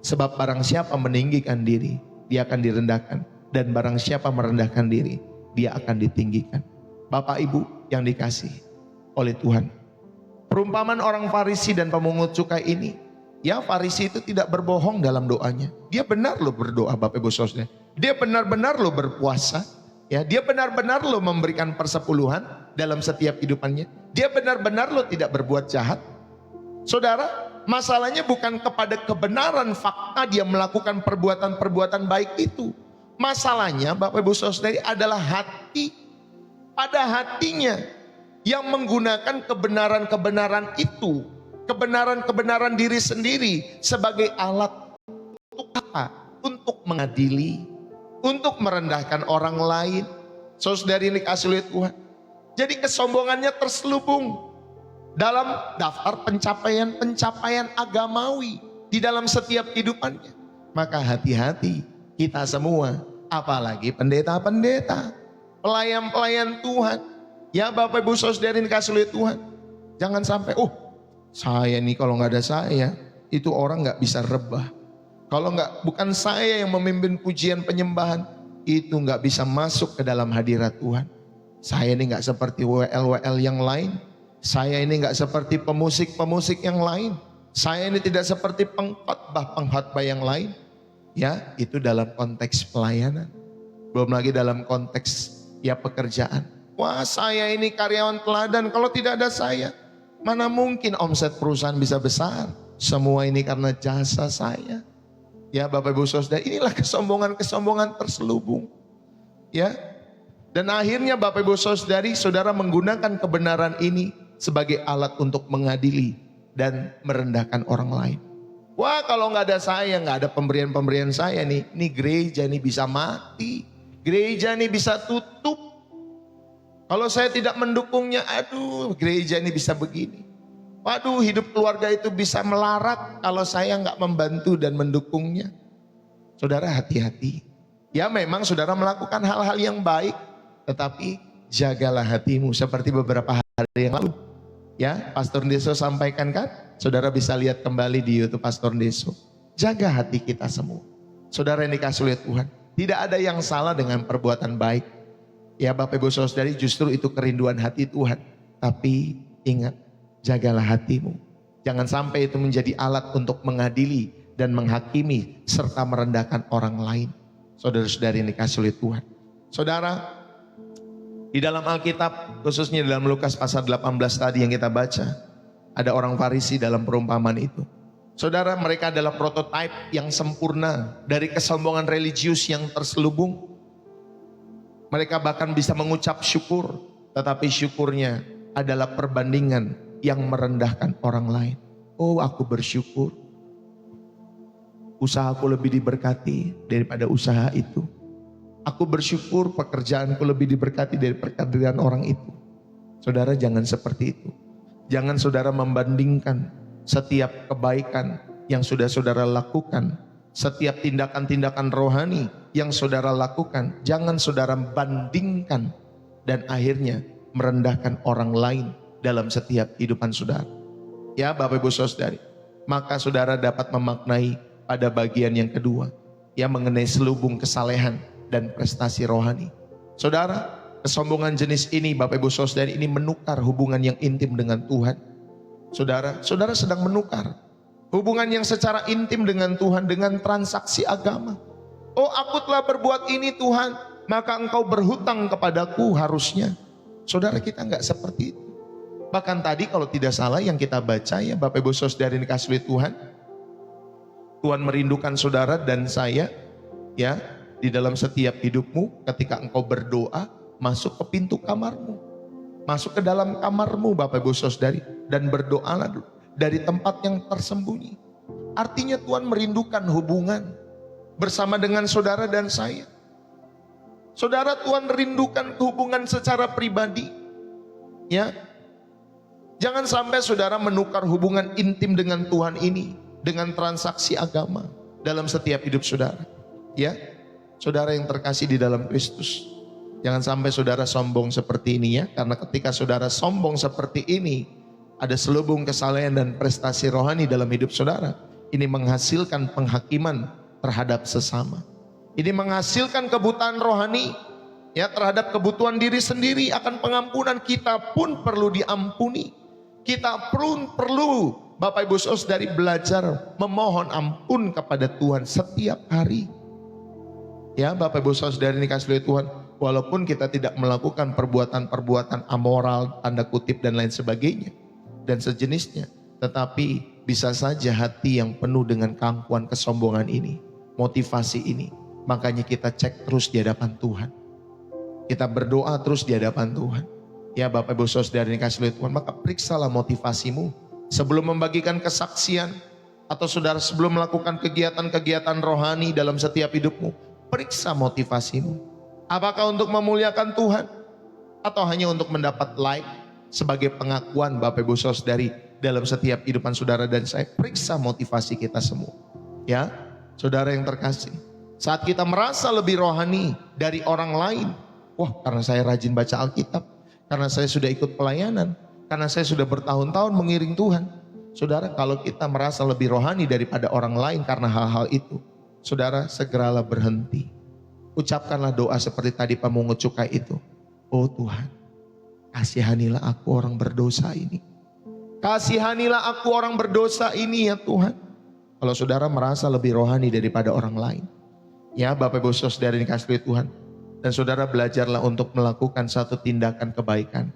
Sebab barang siapa meninggikan diri, dia akan direndahkan. Dan barang siapa merendahkan diri, dia akan ditinggikan. Bapak Ibu yang dikasih oleh Tuhan, perumpamaan orang Farisi dan pemungut cukai ini, ya Farisi itu tidak berbohong dalam doanya. Dia benar loh berdoa, Bapak Ibu Saudara. Dia benar-benar loh berpuasa. Ya, dia benar-benar loh memberikan persepuluhan dalam setiap hidupannya. Dia benar-benar loh tidak berbuat jahat. Saudara, masalahnya bukan kepada kebenaran fakta dia melakukan perbuatan-perbuatan baik itu. Masalahnya Bapak Ibu Saudara adalah hati. Pada hatinya yang menggunakan kebenaran-kebenaran itu, kebenaran-kebenaran diri sendiri sebagai alat untuk apa? Untuk mengadili, untuk merendahkan orang lain. Saudari ini kasih oleh Tuhan. Jadi kesombongannya terselubung dalam daftar pencapaian-pencapaian agamawi di dalam setiap kehidupannya. Maka hati-hati kita semua, apalagi pendeta-pendeta, pelayan-pelayan Tuhan. Ya Bapak Ibu Saudari ini kasih oleh Tuhan. Jangan sampai, saya nih kalau nggak ada saya, itu orang nggak bisa rebah. Kalau bukan saya yang memimpin pujian penyembahan, itu nggak bisa masuk ke dalam hadirat Tuhan. Saya ini nggak seperti WL yang lain. Saya ini nggak seperti pemusik-pemusik yang lain. Saya ini tidak seperti pengkhotbah yang lain. Ya, itu dalam konteks pelayanan. Belum lagi dalam konteks ya pekerjaan. Wah, saya ini karyawan teladan, kalau tidak ada saya, mana mungkin omset perusahaan bisa besar. Semua ini karena jasa saya. Ya Bapak Ibu Saudara, inilah kesombongan-kesombongan terselubung. Ya. Dan akhirnya Bapak Ibu Saudari, saudara menggunakan kebenaran ini sebagai alat untuk mengadili dan merendahkan orang lain. Wah, kalau nggak ada saya, nggak ada pemberian-pemberian saya nih gereja ini bisa mati. Gereja ini bisa tutup. Kalau saya tidak mendukungnya, gereja ini bisa begini. Waduh, hidup keluarga itu bisa melarat kalau saya nggak membantu dan mendukungnya. Saudara hati-hati. Ya memang saudara melakukan hal-hal yang baik, tetapi jagalah hatimu seperti beberapa hari yang lalu. Ya, Pastor Deso sampaikan kan? Saudara bisa lihat kembali di YouTube Pastor Deso. Jaga hati kita semua. Saudara yang dikasih oleh Tuhan, tidak ada yang salah dengan perbuatan baik. Ya Bapak Ibu Saudari, justru itu kerinduan hati Tuhan. Tapi ingat, jagalah hatimu. Jangan sampai itu menjadi alat untuk mengadili dan menghakimi serta merendahkan orang lain. Saudara-saudari yang dikasih oleh Tuhan. Saudara, di dalam Alkitab, khususnya dalam Lukas pasal 18 tadi yang kita baca, ada orang Farisi dalam perumpamaan itu. Saudara, mereka adalah prototipe yang sempurna dari kesombongan religius yang terselubung. Mereka bahkan bisa mengucap syukur, tetapi syukurnya adalah perbandingan yang merendahkan orang lain. Oh, aku bersyukur. Usahaku lebih diberkati daripada usaha itu. Aku bersyukur pekerjaanku lebih diberkati dari pekerjaan orang itu. Saudara, jangan seperti itu. Jangan saudara membandingkan setiap kebaikan yang sudah saudara lakukan, setiap tindakan-tindakan rohani yang saudara lakukan, jangan saudara bandingkan dan akhirnya merendahkan orang lain dalam setiap kehidupan saudara. Ya Bapak Ibu Saudari, maka saudara dapat memaknai pada bagian yang kedua, yang mengenai selubung kesalehan dan prestasi rohani. Saudara, kesombongan jenis ini Bapak Ibu Saudari ini menukar hubungan yang intim dengan Tuhan. Saudara sedang menukar hubungan yang secara intim dengan Tuhan dengan transaksi agama. Oh, aku telah berbuat ini Tuhan, maka engkau berhutang kepadaku harusnya. Saudara, kita enggak seperti itu. Bahkan tadi kalau tidak salah yang kita baca ya Bapak Ibu Saudara yang dikasih oleh Tuhan. Tuhan merindukan saudara dan saya ya di dalam setiap hidupmu ketika engkau berdoa, masuk ke pintu kamarmu. Masuk ke dalam kamarmu Bapak Ibu Saudari dan berdoalah dari tempat yang tersembunyi. Artinya Tuhan merindukan hubungan bersama dengan saudara dan saya. Saudara, Tuhan rindukan hubungan secara pribadi. Ya, jangan sampai saudara menukar hubungan intim dengan Tuhan ini dengan transaksi agama dalam setiap hidup saudara. Ya, saudara yang terkasih di dalam Kristus, jangan sampai saudara sombong seperti ini ya. Karena ketika saudara sombong seperti ini, ada selubung kesalehan dan prestasi rohani dalam hidup saudara. Ini menghasilkan penghakiman terhadap sesama. Ini menghasilkan kebutaan rohani ya terhadap kebutuhan diri sendiri. Akan pengampunan, kita pun perlu diampuni. Kita pun perlu Bapak Ibu Saudari belajar memohon ampun kepada Tuhan setiap hari. Ya Bapak Ibu Saudari ini kasih oleh Tuhan, walaupun kita tidak melakukan perbuatan-perbuatan amoral, tanda kutip dan lain sebagainya dan sejenisnya, tetapi bisa saja hati yang penuh dengan keangkuhan, kesombongan ini, motivasi ini, makanya kita cek terus di hadapan Tuhan. Kita berdoa terus di hadapan Tuhan. Ya Bapak Ibu Saudara ini kasih oleh Tuhan, maka periksalah motivasimu sebelum membagikan kesaksian atau saudara sebelum melakukan kegiatan-kegiatan rohani dalam setiap hidupmu. Periksa motivasimu. Apakah untuk memuliakan Tuhan atau hanya untuk mendapat like sebagai pengakuan Bapak Ibu Saudari dalam setiap kehidupan saudara dan saya? Periksa motivasi kita semua. Ya, saudara yang terkasih, saat kita merasa lebih rohani dari orang lain, wah karena saya rajin baca Alkitab, karena saya sudah ikut pelayanan, karena saya sudah bertahun-tahun mengiring Tuhan. Saudara, kalau kita merasa lebih rohani daripada orang lain karena hal-hal itu, saudara segeralah berhenti. Ucapkanlah doa seperti tadi pemungut cukai itu. Oh Tuhan, kasihanilah aku orang berdosa ini. Kasihanilah aku orang berdosa ini ya Tuhan. Kalau saudara merasa lebih rohani daripada orang lain, ya Bapak Ibu Saudara ini kasih Tuhan, dan saudara belajarlah untuk melakukan satu tindakan kebaikan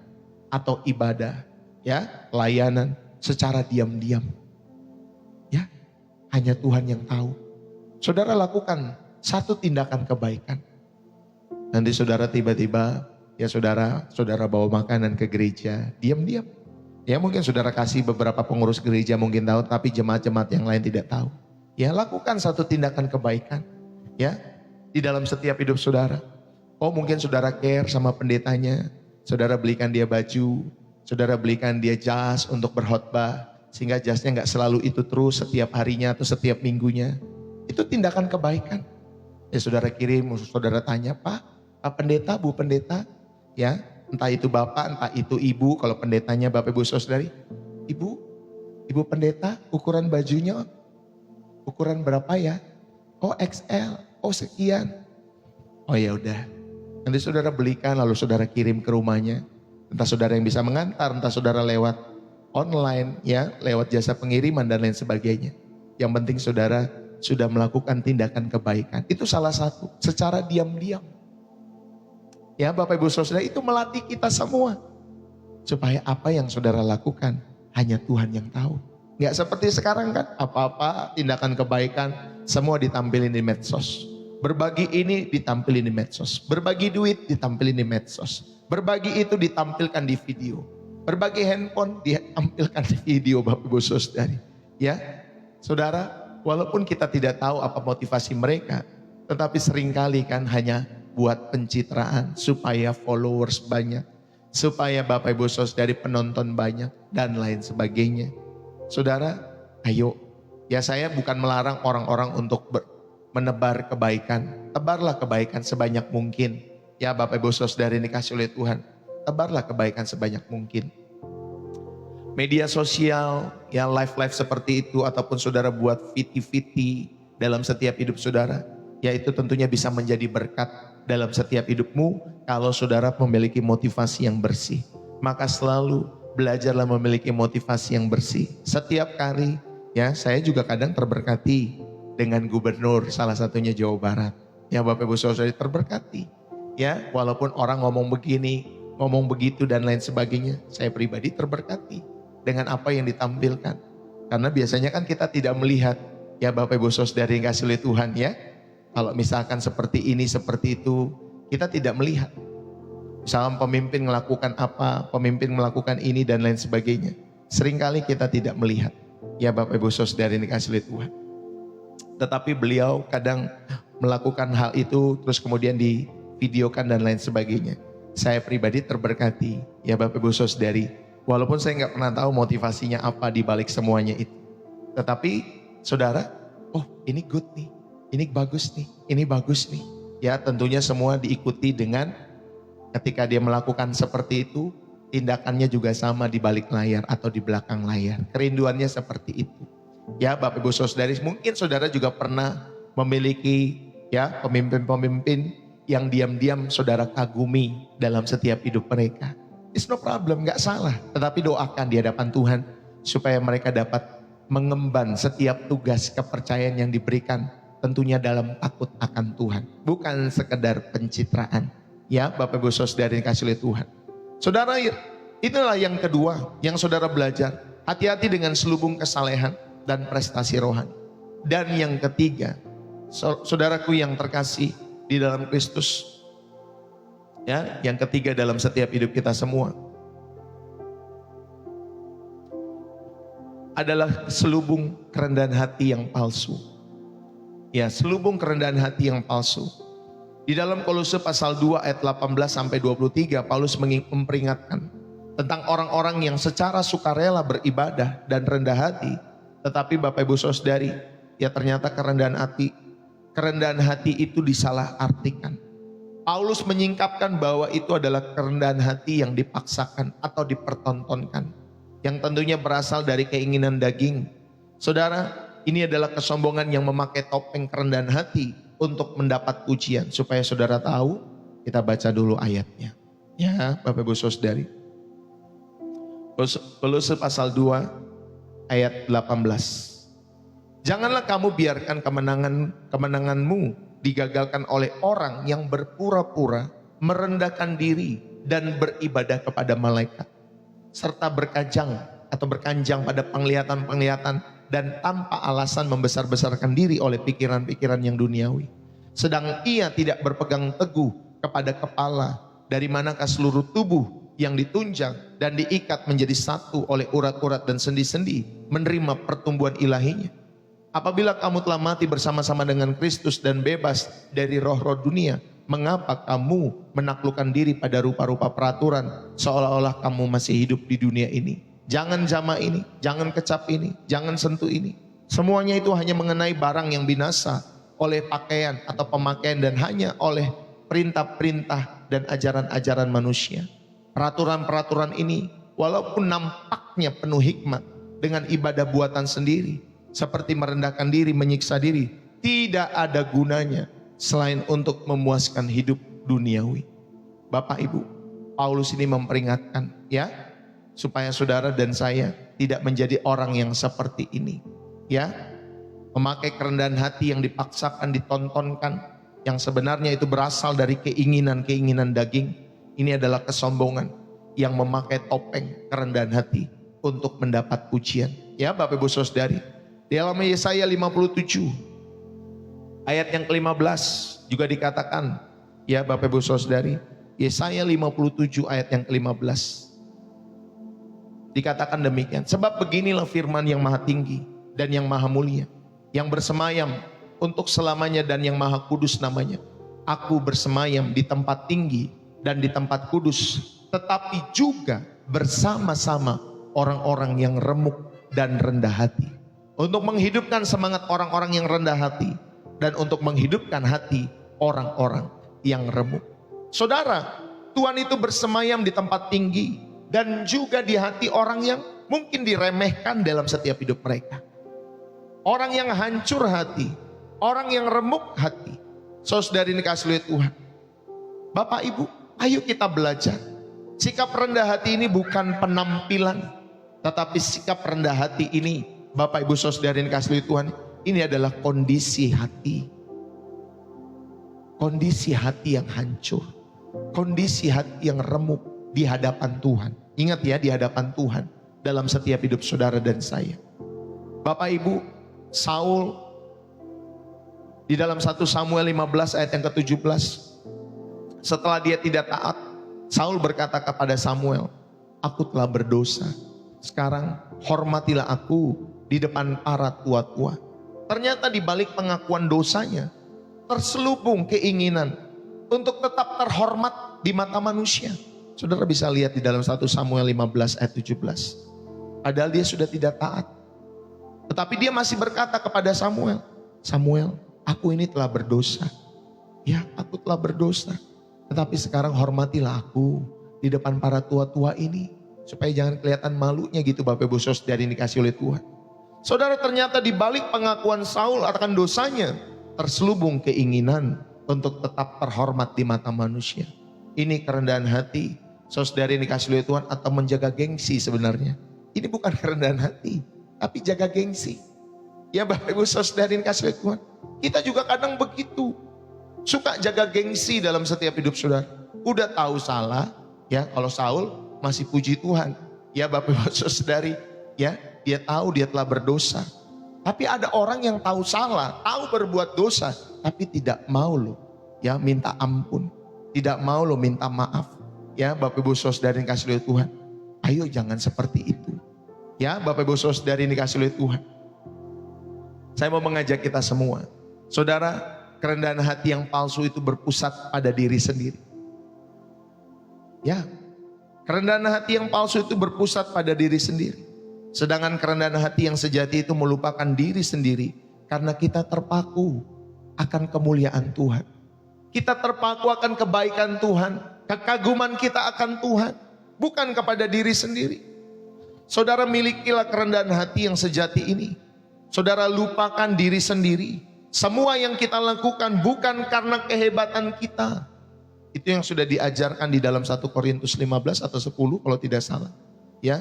atau ibadah, ya, layanan secara diam-diam. Ya, hanya Tuhan yang tahu. Saudara lakukan satu tindakan kebaikan. Nanti saudara tiba-tiba, ya saudara bawa makanan ke gereja, diam-diam. Ya mungkin saudara kasih beberapa pengurus gereja mungkin tahu, tapi jemaat-jemaat yang lain tidak tahu. Ya lakukan satu tindakan kebaikan, ya, di dalam setiap hidup saudara. Oh mungkin saudara care sama pendetanya, saudara belikan dia baju, saudara belikan dia jas untuk berkhotbah, sehingga jasnya nggak selalu itu terus setiap harinya atau setiap minggunya. Itu tindakan kebaikan. Ya saudara kirim, saudara tanya, Pak pendeta, Bu pendeta, ya entah itu bapak, entah itu ibu, kalau pendetanya Bapak Ibu Saudari, ibu pendeta, ukuran bajunya, ukuran berapa ya? Oh XL, oh sekian. Oh ya udah. Nanti saudara belikan lalu saudara kirim ke rumahnya. Entah saudara yang bisa mengantar, entah saudara lewat online ya, lewat jasa pengiriman dan lain sebagainya. Yang penting saudara sudah melakukan tindakan kebaikan. Itu salah satu, secara diam-diam. Ya Bapak Ibu Saudara, itu melatih kita semua. Supaya apa yang saudara lakukan hanya Tuhan yang tahu. Nggak seperti sekarang kan, apa-apa tindakan kebaikan semua ditampilin di medsos. Berbagi ini ditampilin di medsos. Berbagi duit ditampilin di medsos. Berbagi itu ditampilkan di video. Berbagi handphone ditampilkan di video Bapak Ibu Saudari. Ya, saudara, walaupun kita tidak tahu apa motivasi mereka, tetapi seringkali kan hanya buat pencitraan supaya followers banyak, supaya Bapak Ibu Saudari penonton banyak dan lain sebagainya. Saudara, ayo, ya saya bukan melarang orang-orang untuk menebar kebaikan. Tebarlah kebaikan sebanyak mungkin. Ya Bapak Ibu Saudari ini dikasih oleh Tuhan, tebarlah kebaikan sebanyak mungkin. Media sosial, ya live-live seperti itu, ataupun saudara buat viti-viti dalam setiap hidup saudara, ya itu tentunya bisa menjadi berkat dalam setiap hidupmu kalau saudara memiliki motivasi yang bersih. Maka selalu belajarlah memiliki motivasi yang bersih. Setiap kali, ya saya juga kadang terberkati dengan gubernur salah satunya Jawa Barat. Ya Bapak Ibu Saudara terberkati. Ya walaupun orang ngomong begini, ngomong begitu dan lain sebagainya, saya pribadi terberkati dengan apa yang ditampilkan. Karena biasanya kan kita tidak melihat, ya Bapak Ibu Saudara yang kasih oleh Tuhan ya. Kalau misalkan seperti ini, seperti itu, kita tidak melihat. Misalkan pemimpin melakukan apa, pemimpin melakukan ini dan lain sebagainya. Seringkali kita tidak melihat. Ya Bapak Ibu Saudara ini kasih oleh Tuhan. Tetapi beliau kadang melakukan hal itu, terus kemudian di videokan dan lain sebagainya. Saya pribadi terberkati, ya Bapak Ibu Saudari. Walaupun saya nggak pernah tahu motivasinya apa di balik semuanya itu. Tetapi saudara, oh ini good nih, ini bagus nih, ini bagus nih. Ya tentunya semua diikuti dengan ketika dia melakukan seperti itu, tindakannya juga sama di balik layar atau di belakang layar. Kerinduannya seperti itu. Ya Bapak Ibu Saudari, mungkin saudara juga pernah memiliki ya pemimpin-pemimpin yang diam-diam saudara kagumi dalam setiap hidup mereka. It's no problem, gak salah. Tetapi doakan di hadapan Tuhan supaya mereka dapat mengemban setiap tugas kepercayaan yang diberikan tentunya dalam takut akan Tuhan. Bukan sekedar pencitraan. Ya Bapak Ibu Saudari yang kasih oleh Tuhan. Saudara, inilah yang kedua yang saudara belajar. Hati-hati dengan selubung kesalehan dan prestasi rohani. Dan yang ketiga, saudaraku yang terkasih di dalam Kristus. Ya, yang ketiga dalam setiap hidup kita semua adalah selubung kerendahan hati yang palsu. Ya, selubung kerendahan hati yang palsu. Di dalam Kolose pasal 2 ayat 18 sampai 23, Paulus memperingatkan tentang orang-orang yang secara sukarela beribadah dan rendah hati, tetapi Bapak Ibu Saudari, ya ternyata kerendahan hati itu disalahartikan. Paulus menyingkapkan bahwa itu adalah kerendahan hati yang dipaksakan atau dipertontonkan, yang tentunya berasal dari keinginan daging. Saudara, ini adalah kesombongan yang memakai topeng kerendahan hati untuk mendapat pujian. Supaya saudara tahu, kita baca dulu ayatnya. Ya, Bapak Ibu Saudari. Kolose pasal 2 ayat 18. Janganlah kamu biarkan kemenanganmu digagalkan oleh orang yang berpura-pura merendahkan diri dan beribadah kepada malaikat, serta berkanjang pada penglihatan-penglihatan dan tanpa alasan membesar-besarkan diri oleh pikiran-pikiran yang duniawi. Sedang ia tidak berpegang teguh kepada kepala, dari manakah seluruh tubuh yang ditunjang dan diikat menjadi satu oleh urat-urat dan sendi-sendi menerima pertumbuhan ilahinya. Apabila kamu telah mati bersama-sama dengan Kristus dan bebas dari roh-roh dunia, mengapa kamu menaklukkan diri pada rupa-rupa peraturan seolah-olah kamu masih hidup di dunia ini? Jangan jama ini, jangan kecap ini, jangan sentuh ini. Semuanya itu hanya mengenai barang yang binasa oleh pakaian atau pemakaian dan hanya oleh perintah-perintah dan ajaran-ajaran manusia. Peraturan-peraturan ini walaupun nampaknya penuh hikmat dengan ibadah buatan sendiri, seperti merendahkan diri, menyiksa diri, tidak ada gunanya selain untuk memuaskan hidup duniawi. Bapak Ibu, Paulus ini memperingatkan ya, supaya saudara dan saya tidak menjadi orang yang seperti ini. Ya, memakai kerendahan hati yang dipaksakan, ditontonkan, yang sebenarnya itu berasal dari keinginan-keinginan daging. Ini adalah kesombongan yang memakai topeng kerendahan hati untuk mendapat pujian. Ya Bapak Ibu Saudari, di dalam Yesaya 57 ayat yang ke-15 juga dikatakan, ya Bapak Ibu Saudari, Yesaya 57 ayat yang ke-15 dikatakan demikian. Sebab beginilah firman yang maha tinggi dan yang maha mulia, yang bersemayam untuk selamanya dan yang maha kudus namanya. Aku bersemayam di tempat tinggi dan di tempat kudus, tetapi juga bersama-sama orang-orang yang remuk dan rendah hati, untuk menghidupkan semangat orang-orang yang rendah hati dan untuk menghidupkan hati orang-orang yang remuk. Saudara, Tuhan itu bersemayam di tempat tinggi dan juga di hati orang yang mungkin diremehkan dalam setiap hidup mereka. Orang yang hancur hati, orang yang remuk hati. Saudari dikasih oleh Tuhan. Bapak Ibu, ayo kita belajar. Sikap rendah hati ini bukan penampilan, tetapi sikap rendah hati ini, Bapak Ibu Saudari yang dikasihi Tuhan, ini adalah kondisi hati. Kondisi hati yang hancur. Kondisi hati yang remuk di hadapan Tuhan. Ingat ya, di hadapan Tuhan dalam setiap hidup saudara dan saya. Bapak Ibu, Saul di dalam 1 Samuel 15 ayat yang ke-17, setelah dia tidak taat, Saul berkata kepada Samuel, aku telah berdosa. Sekarang hormatilah aku di depan para tua-tua. Ternyata di balik pengakuan dosanya terselubung keinginan untuk tetap terhormat di mata manusia. Saudara bisa lihat di dalam 1 Samuel 15 ayat 17. Padahal dia sudah tidak taat. Tetapi dia masih berkata kepada Samuel, Samuel, aku ini telah berdosa. Ya, aku telah berdosa. Tetapi sekarang hormatilah aku di depan para tua-tua ini. Supaya jangan kelihatan malunya gitu Bapak Ibu Saudara yang dikasih oleh Tuhan. Saudara, ternyata di balik pengakuan Saul akan dosanya, terselubung keinginan untuk tetap terhormat di mata manusia. Ini kerendahan hati saudara yang dikasih oleh Tuhan atau menjaga gengsi sebenarnya. Ini bukan kerendahan hati, tapi jaga gengsi. Ya Bapak Ibu Saudara yang dikasih oleh Tuhan, kita juga kadang begitu. Suka jaga gengsi dalam setiap hidup saudara. Udah tahu salah, ya kalau Saul masih puji Tuhan. Ya Bapak Ibu Saudari, ya dia tahu dia telah berdosa. Tapi ada orang yang tahu salah, tahu berbuat dosa, tapi tidak mau loh, ya minta ampun, tidak mau loh minta maaf. Ya Bapak Ibu Saudari yang dikasih oleh Tuhan, ayo jangan seperti itu. Ya Bapak Ibu Saudari yang dikasih oleh Tuhan, saya mau mengajak kita semua, saudara, kerendahan hati yang palsu itu berpusat pada diri sendiri. Ya, kerendahan hati yang palsu itu berpusat pada diri sendiri. Sedangkan kerendahan hati yang sejati itu melupakan diri sendiri karena kita terpaku akan kemuliaan Tuhan. Kita terpaku akan kebaikan Tuhan, kekaguman kita akan Tuhan, bukan kepada diri sendiri. Saudara, milikilah kerendahan hati yang sejati ini. Saudara, lupakan diri sendiri. Semua yang kita lakukan bukan karena kehebatan kita. Itu yang sudah diajarkan di dalam 1 Korintus 15 atau 10 kalau tidak salah. Ya.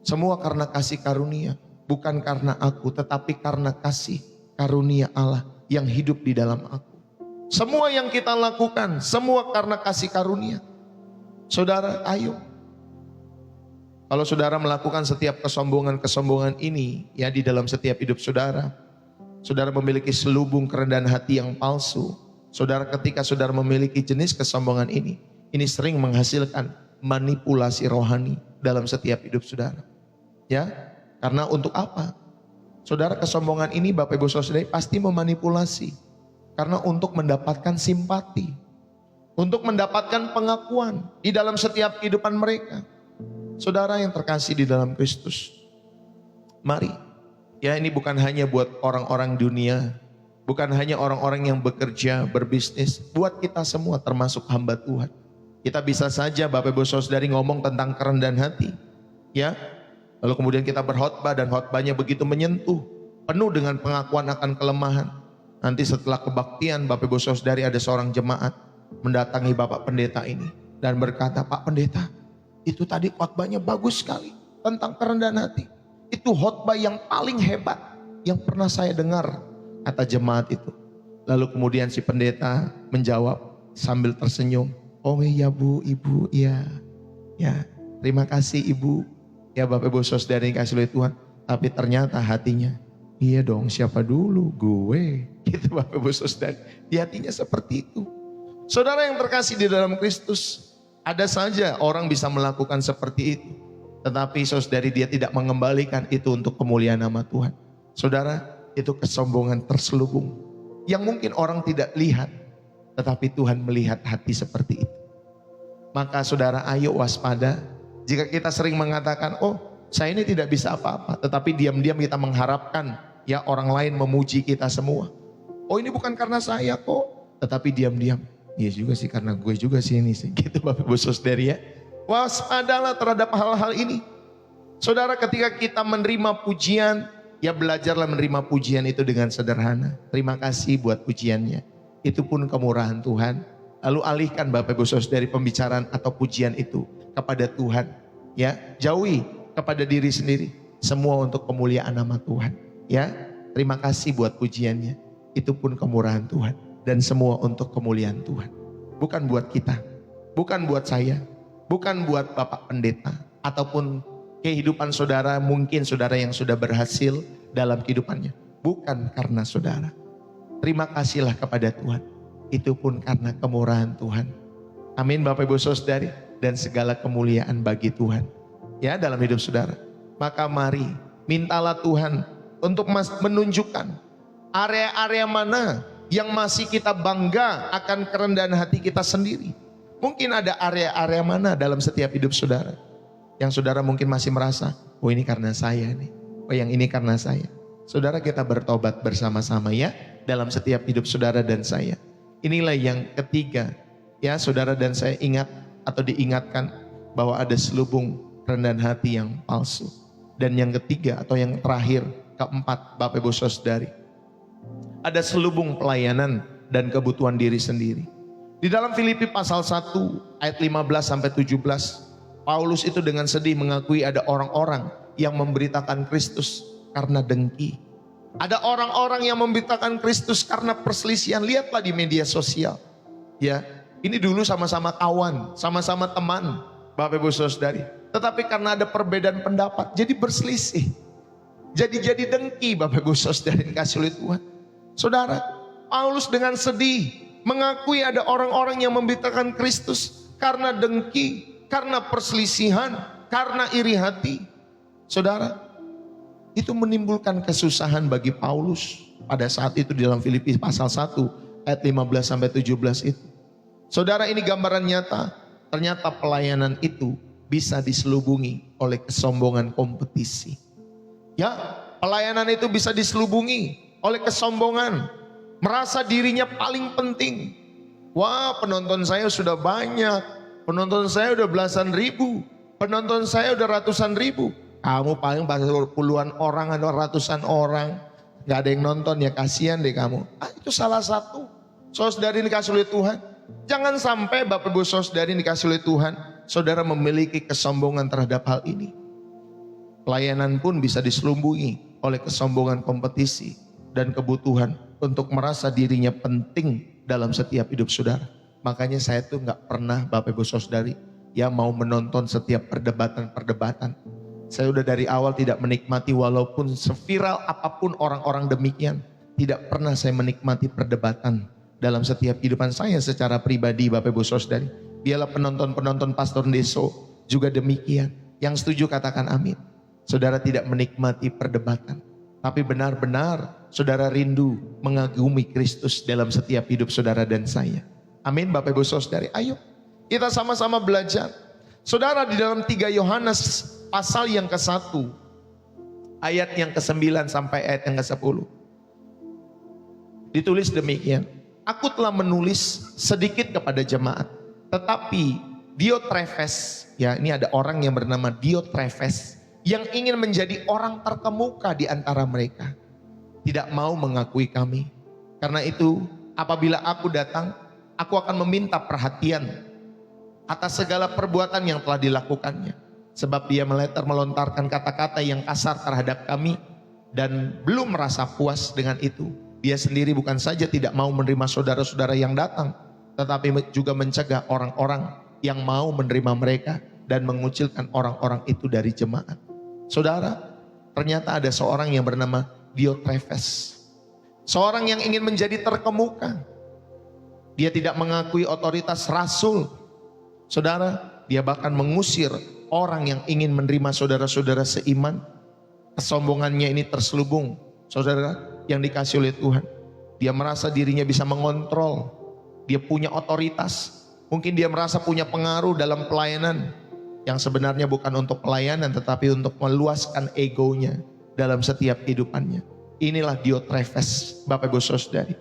Semua karena kasih karunia, bukan karena aku, tetapi karena kasih karunia Allah yang hidup di dalam aku. Semua yang kita lakukan, semua karena kasih karunia. Saudara, ayo. Kalau saudara melakukan setiap kesombongan-kesombongan ini, ya di dalam setiap hidup saudara, saudara memiliki selubung kerendahan hati yang palsu. Saudara, ketika saudara memiliki jenis kesombongan ini sering menghasilkan manipulasi rohani dalam setiap hidup saudara. Ya, karena untuk apa? Saudara, kesombongan ini Bapak Ibu Saudara pasti memanipulasi. Karena untuk mendapatkan simpati, untuk mendapatkan pengakuan di dalam setiap kehidupan mereka. Saudara yang terkasih di dalam Kristus, mari, ya ini bukan hanya buat orang-orang dunia, bukan hanya orang-orang yang bekerja, berbisnis, buat kita semua termasuk hamba Tuhan. Kita bisa saja Bapak Ibu Saudari ngomong tentang kerendahan hati, ya. Lalu kemudian kita berkhotbah dan khotbahnya begitu menyentuh, penuh dengan pengakuan akan kelemahan. Nanti setelah kebaktian Bapak Ibu Saudari ada seorang jemaat mendatangi Bapak Pendeta ini dan berkata, Pak Pendeta, itu tadi khotbahnya bagus sekali tentang kerendahan hati. Itu khotbah yang paling hebat yang pernah saya dengar, kata jemaat itu. Lalu kemudian si pendeta menjawab sambil tersenyum, oh iya Bu, Ibu, iya. Ya, terima kasih Ibu. Ya Bapak Ibu Saudara yang kasih oleh Tuhan. Tapi ternyata hatinya, iya dong siapa dulu? Gue. Gitu Bapak Ibu Saudara. Di hatinya seperti itu. Saudara yang terkasih di dalam Kristus, ada saja orang bisa melakukan seperti itu. Tetapi saudari dia tidak mengembalikan itu untuk kemuliaan nama Tuhan. Saudara, itu kesombongan terselubung. Yang mungkin orang tidak lihat. Tetapi Tuhan melihat hati seperti itu. Maka saudara, ayo waspada. Jika kita sering mengatakan, oh saya ini tidak bisa apa-apa. Tetapi diam-diam kita mengharapkan ya orang lain memuji kita semua. Oh ini bukan karena saya kok. Tetapi diam-diam, iya juga sih karena gue juga sih ini sih. Gitu Bapak Ibu Saudara ya. Waspadalah terhadap hal-hal ini. Saudara, ketika kita menerima pujian, ya belajarlah menerima pujian itu dengan sederhana. Terima kasih buat pujiannya. Itu pun kemurahan Tuhan. Lalu alihkan Bapak Ibu Saudara dari pembicaraan atau pujian itu kepada Tuhan. Ya, jauhi kepada diri sendiri. Semua untuk kemuliaan nama Tuhan. Ya, terima kasih buat pujiannya. Itu pun kemurahan Tuhan. Dan semua untuk kemuliaan Tuhan. Bukan buat kita. Bukan buat saya. Bukan buat Bapak Pendeta. Ataupun kehidupan saudara, mungkin saudara yang sudah berhasil dalam kehidupannya. Bukan karena saudara. Terima kasihlah kepada Tuhan. Itu pun karena kemurahan Tuhan. Amin Bapak Ibu Saudari. Dan segala kemuliaan bagi Tuhan. Ya dalam hidup saudara. Maka mari mintalah Tuhan untuk menunjukkan area-area mana yang masih kita bangga akan kerendahan hati kita sendiri? Mungkin ada area-area mana dalam setiap hidup saudara yang saudara mungkin masih merasa, oh ini karena saya nih, oh yang ini karena saya. Saudara, kita bertobat bersama-sama ya dalam setiap hidup saudara dan saya. Inilah yang ketiga ya, saudara dan saya ingat atau diingatkan bahwa ada selubung kerendahan hati yang palsu. Dan yang ketiga atau yang terakhir, keempat, Bapak Ibu Saudari, ada selubung pelayanan dan kebutuhan diri sendiri. Di dalam Filipi pasal 1 ayat 15 sampai 17, Paulus itu dengan sedih mengakui ada orang-orang yang memberitakan Kristus karena dengki. Ada orang-orang yang memberitakan Kristus karena perselisihan. Lihatlah di media sosial. Ya, ini dulu sama-sama kawan, sama-sama teman, Bapak Ibu Saudari. Tetapi karena ada perbedaan pendapat, jadi berselisih. Jadi dengki, Bapak Ibu Saudari dikasih oleh Tuhan. Saudara, Paulus dengan sedih mengakui ada orang-orang yang memberitakan Kristus karena dengki, karena perselisihan, karena iri hati. Saudara, itu menimbulkan kesusahan bagi Paulus pada saat itu di dalam Filipi pasal 1 ayat 15 sampai 17 itu. Saudara, ini gambaran nyata, ternyata pelayanan itu bisa diselubungi oleh kesombongan kompetisi. Ya, pelayanan itu bisa diselubungi oleh kesombongan, merasa dirinya paling penting. Wah, penonton saya sudah banyak, penonton saya udah belasan ribu, penonton saya udah ratusan ribu. Kamu paling puluhan orang atau ratusan orang, gak ada yang nonton, ya kasihan deh kamu. Itu salah satu. Saudari dikasih oleh Tuhan, jangan sampai Bapak Ibu Saudari dikasih oleh Tuhan, saudara memiliki kesombongan terhadap hal ini. Pelayanan pun bisa diselubungi oleh kesombongan kompetisi dan kebutuhan untuk merasa dirinya penting dalam setiap hidup saudara. Makanya saya tuh gak pernah, Bapak Ibu Saudari, ya mau menonton setiap perdebatan-perdebatan. Saya udah dari awal tidak menikmati, walaupun seviral apapun orang-orang demikian, tidak pernah saya menikmati perdebatan dalam setiap kehidupan saya secara pribadi, Bapak Ibu Saudari. Biarlah penonton-penonton Pastor Deso juga demikian. Yang setuju katakan amin. Saudara tidak menikmati perdebatan, tapi benar-benar saudara rindu mengagumi Kristus dalam setiap hidup saudara dan saya. Amin, Bapak Ibu Saudari. Ayo kita sama-sama belajar. Saudara, di dalam 3 Yohanes pasal yang ke-1 ayat yang ke-9 sampai ayat yang ke-10 ditulis demikian. Aku telah menulis sedikit kepada jemaat, tetapi Diotrefes, ya ini ada orang yang bernama Diotrefes yang ingin menjadi orang terkemuka di antara mereka, tidak mau mengakui kami. Karena itu apabila aku datang, aku akan meminta perhatian atas segala perbuatan yang telah dilakukannya. Sebab dia melontarkan kata-kata yang kasar terhadap kami dan belum merasa puas dengan itu. Dia sendiri bukan saja tidak mau menerima saudara-saudara yang datang, tetapi juga mencegah orang-orang yang mau menerima mereka dan mengucilkan orang-orang itu dari jemaat. Saudara, ternyata ada seorang yang bernama Diotrefes, seorang yang ingin menjadi terkemuka. Dia tidak mengakui otoritas rasul. Saudara, dia bahkan mengusir orang yang ingin menerima saudara-saudara seiman. Kesombongannya ini terselubung, saudara, yang dikasih oleh Tuhan. Dia merasa dirinya bisa mengontrol, dia punya otoritas. Mungkin dia merasa punya pengaruh dalam pelayanan yang sebenarnya bukan untuk pelayanan, tetapi untuk meluaskan egonya dalam setiap kehidupannya. Inilah Diotrefes, Bapak Ibu Saudari.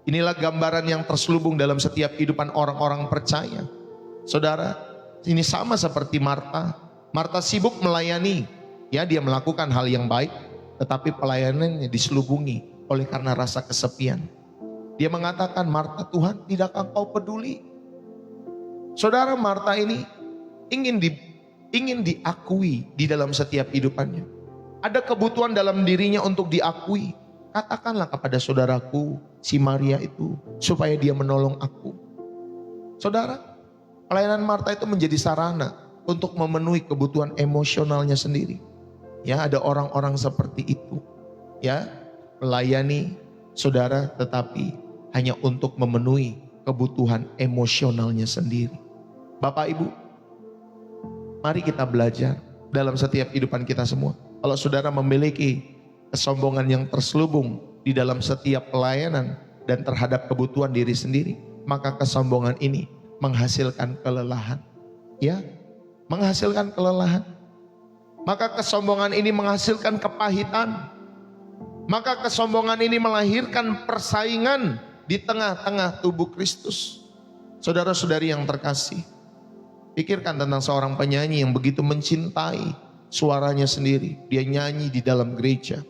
Inilah gambaran yang terselubung dalam setiap kehidupan orang-orang percaya. Saudara, ini sama seperti Marta. Marta sibuk melayani, ya dia melakukan hal yang baik, tetapi pelayanannya diselubungi oleh karena rasa kesepian. Dia mengatakan, Marta, Tuhan tidakkah kau peduli? Saudara, Marta ini ingin diakui di dalam setiap kehidupannya. Ada kebutuhan dalam dirinya untuk diakui. Katakanlah kepada saudaraku, si Maria itu, supaya dia menolong aku. Saudara, pelayanan Marta itu menjadi sarana untuk memenuhi kebutuhan emosionalnya sendiri. Ya, ada orang-orang seperti itu. Ya, melayani saudara tetapi hanya untuk memenuhi kebutuhan emosionalnya sendiri. Bapak Ibu, mari kita belajar dalam setiap kehidupan kita semua. Kalau saudara memiliki kesombongan yang terselubung di dalam setiap pelayanan, dan terhadap kebutuhan diri sendiri, maka kesombongan ini menghasilkan kelelahan. Ya, menghasilkan kelelahan. Maka kesombongan ini menghasilkan kepahitan. Maka kesombongan ini melahirkan persaingan di tengah-tengah tubuh Kristus. Saudara-saudari yang terkasih, pikirkan tentang seorang penyanyi yang begitu mencintai suaranya sendiri. Dia nyanyi di dalam gereja.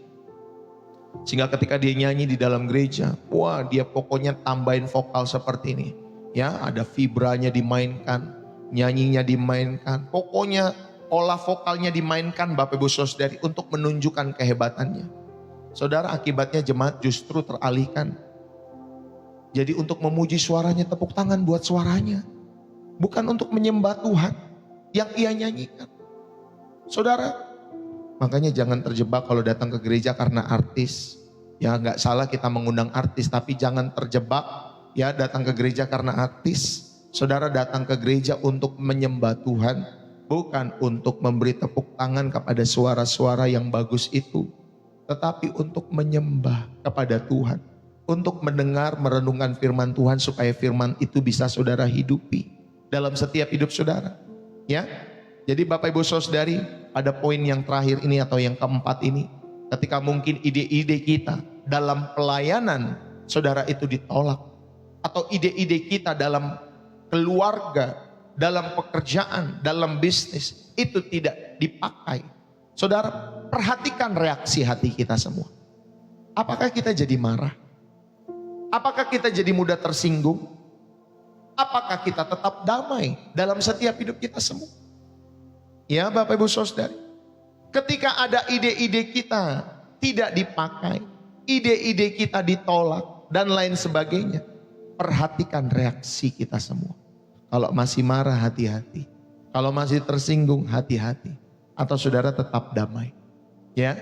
Sehingga ketika dia nyanyi di dalam gereja, wah, dia pokoknya tambahin vokal seperti ini. Ya, ada vibranya dimainkan, nyanyinya dimainkan. Pokoknya olah vokalnya dimainkan Bapak Ibu Saudari untuk menunjukkan kehebatannya. Saudara, akibatnya jemaat justru teralihkan. Jadi untuk memuji suaranya, tepuk tangan buat suaranya. Bukan untuk menyembah Tuhan yang ia nyanyikan. Saudara, makanya jangan terjebak kalau datang ke gereja karena artis. Ya, nggak salah kita mengundang artis, tapi jangan terjebak ya datang ke gereja karena artis. Saudara datang ke gereja untuk menyembah Tuhan, bukan untuk memberi tepuk tangan kepada suara-suara yang bagus itu, tetapi untuk menyembah kepada Tuhan, untuk mendengar, merenungkan firman Tuhan supaya firman itu bisa saudara hidupi dalam setiap hidup saudara. Ya, jadi Bapak Ibu Saudari, pada poin yang terakhir ini atau yang keempat ini, ketika mungkin ide-ide kita dalam pelayanan saudara itu ditolak, atau ide-ide kita dalam keluarga, dalam pekerjaan, dalam bisnis itu tidak dipakai. Saudara, perhatikan reaksi hati kita semua. Apakah kita jadi marah? Apakah kita jadi mudah tersinggung? Apakah kita tetap damai dalam setiap hidup kita semua? Ya Bapak Ibu Saudari, ketika ada ide-ide kita tidak dipakai, ide-ide kita ditolak dan lain sebagainya, perhatikan reaksi kita semua. Kalau masih marah, hati-hati. Kalau masih tersinggung, hati-hati. Atau saudara tetap damai. Ya,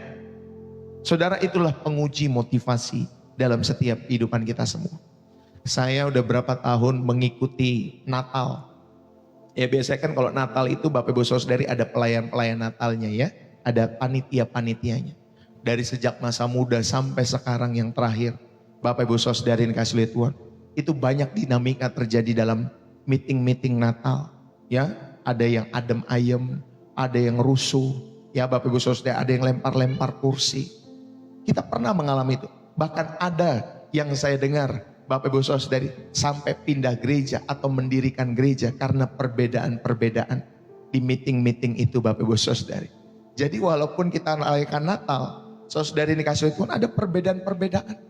saudara, itulah penguji motivasi dalam setiap kehidupan kita semua. Saya udah berapa tahun mengikuti Natal. Ya biasanya kan kalau Natal itu Bapak Ibu Saudari ada pelayan-pelayan Natalnya ya. Ada panitia-panitianya. Dari sejak masa muda sampai sekarang yang terakhir. Bapak Ibu Saudari yang kasih lihat Tuhan. Itu banyak dinamika terjadi dalam meeting-meeting Natal. Ya, ada yang adem ayem, ada yang rusuh. Ya Bapak Ibu Saudari, ada yang lempar-lempar kursi. Kita pernah mengalami itu. Bahkan ada yang saya dengar Bapak Ibu Saudari sampai pindah gereja atau mendirikan gereja karena perbedaan-perbedaan di meeting-meeting itu Bapak Ibu Saudari. Jadi walaupun kita merayakan Natal, saudari dikasih Tuhan ada perbedaan-perbedaan.